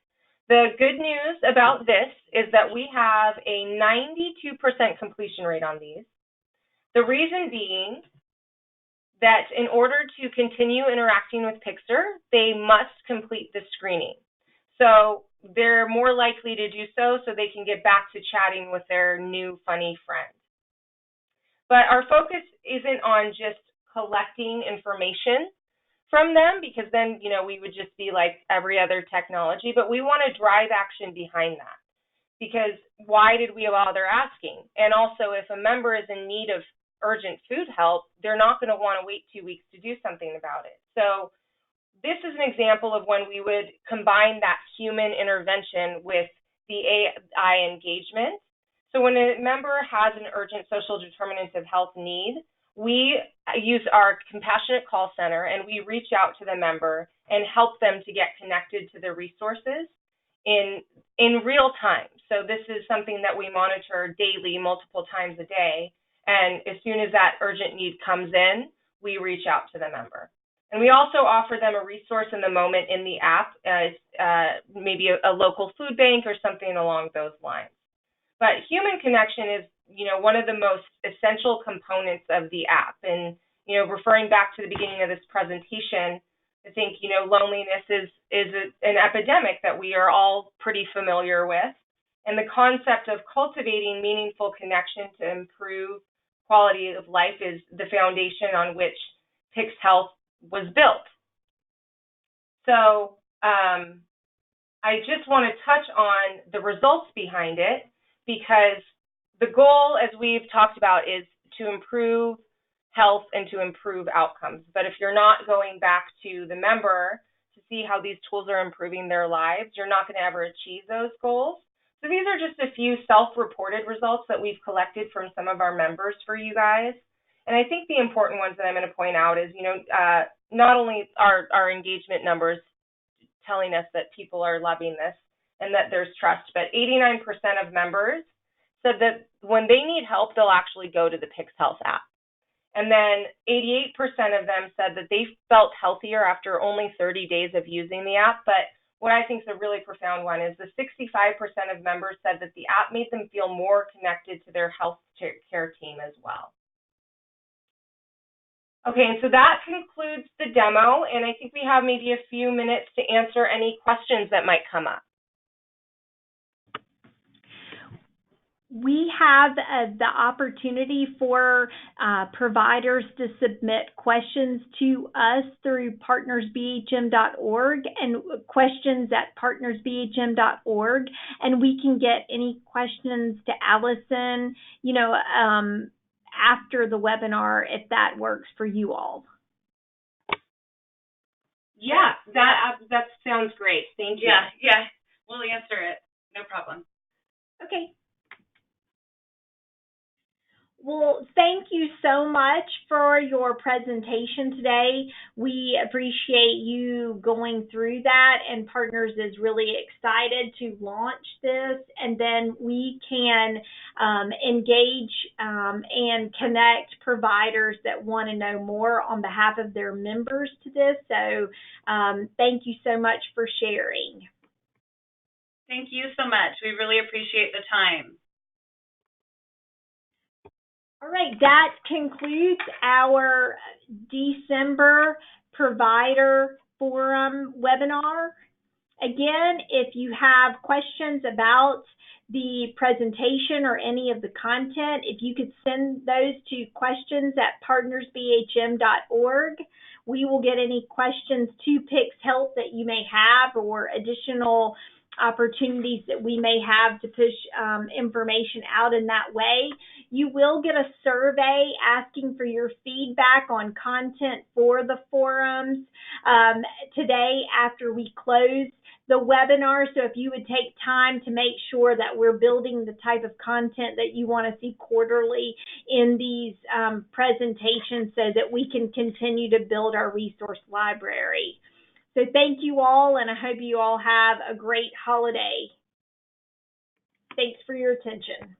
The good news about this is that we have a 92% completion rate on these. The reason being that in order to continue interacting with Pixr, they must complete the screening. So they're more likely to do so they can get back to chatting with their new funny friend. But our focus isn't on just collecting information from them, because then, we would just be like every other technology, but we want to drive action behind that. Because why did we bother asking? And also, if a member is in need of urgent food help, they're not going to want to wait 2 weeks to do something about it. So this is an example of when we would combine that human intervention with the AI engagement. So when a member has an urgent social determinants of health need, we use our compassionate call center and we reach out to the member and help them to get connected to the resources in real time. So this is something that we monitor daily, multiple times a day. And as soon as that urgent need comes in, we reach out to the member. And we also offer them a resource in the moment in the app, maybe a local food bank or something along those lines. But human connection is, one of the most essential components of the app. And, referring back to the beginning of this presentation, I think, loneliness is an epidemic that we are all pretty familiar with. And the concept of cultivating meaningful connection to improve quality of life is the foundation on which Pix Health was built. So I just want to touch on the results behind it, because the goal, as we've talked about, is to improve health and to improve outcomes. But if you're not going back to the member to see how these tools are improving their lives, you're not going to ever achieve those goals. So these are just a few self-reported results that we've collected from some of our members for you guys. And I think the important ones that I'm going to point out is, not only are our engagement numbers telling us that people are loving this and that there's trust, but 89% of members said that when they need help, they'll actually go to the Pix Health app. And then 88% of them said that they felt healthier after only 30 days of using the app. But what I think is a really profound one is the 65% of members said that the app made them feel more connected to their health care team as well. Okay, and so that concludes the demo, and I think we have maybe a few minutes to answer any questions that might come up. We have the opportunity for providers to submit questions to us through partnersbhm.org and questions at partnersbhm.org, and we can get any questions to Allison, after the webinar, if that works for you all. Yeah, that sounds great. Thank you. Yeah, we'll answer it. No problem. Okay. Well, thank you so much for your presentation today. We appreciate you going through that, and Partners is really excited to launch this, and then we can engage and connect providers that want to know more on behalf of their members to this. So thank you so much for sharing. Thank you so much. We really appreciate the time. All right, that concludes our December Provider Forum webinar. Again, if you have questions about the presentation or any of the content, if you could send those to questions@partnersbhm.org. We will get any questions to Pix Health that you may have, or additional opportunities that we may have to push information out in that way. You will get a survey asking for your feedback on content for the forums today after we close the webinar. So if you would take time to make sure that we're building the type of content that you want to see quarterly in these presentations, so that we can continue to build our resource library. So thank you all, and I hope you all have a great holiday. Thanks for your attention.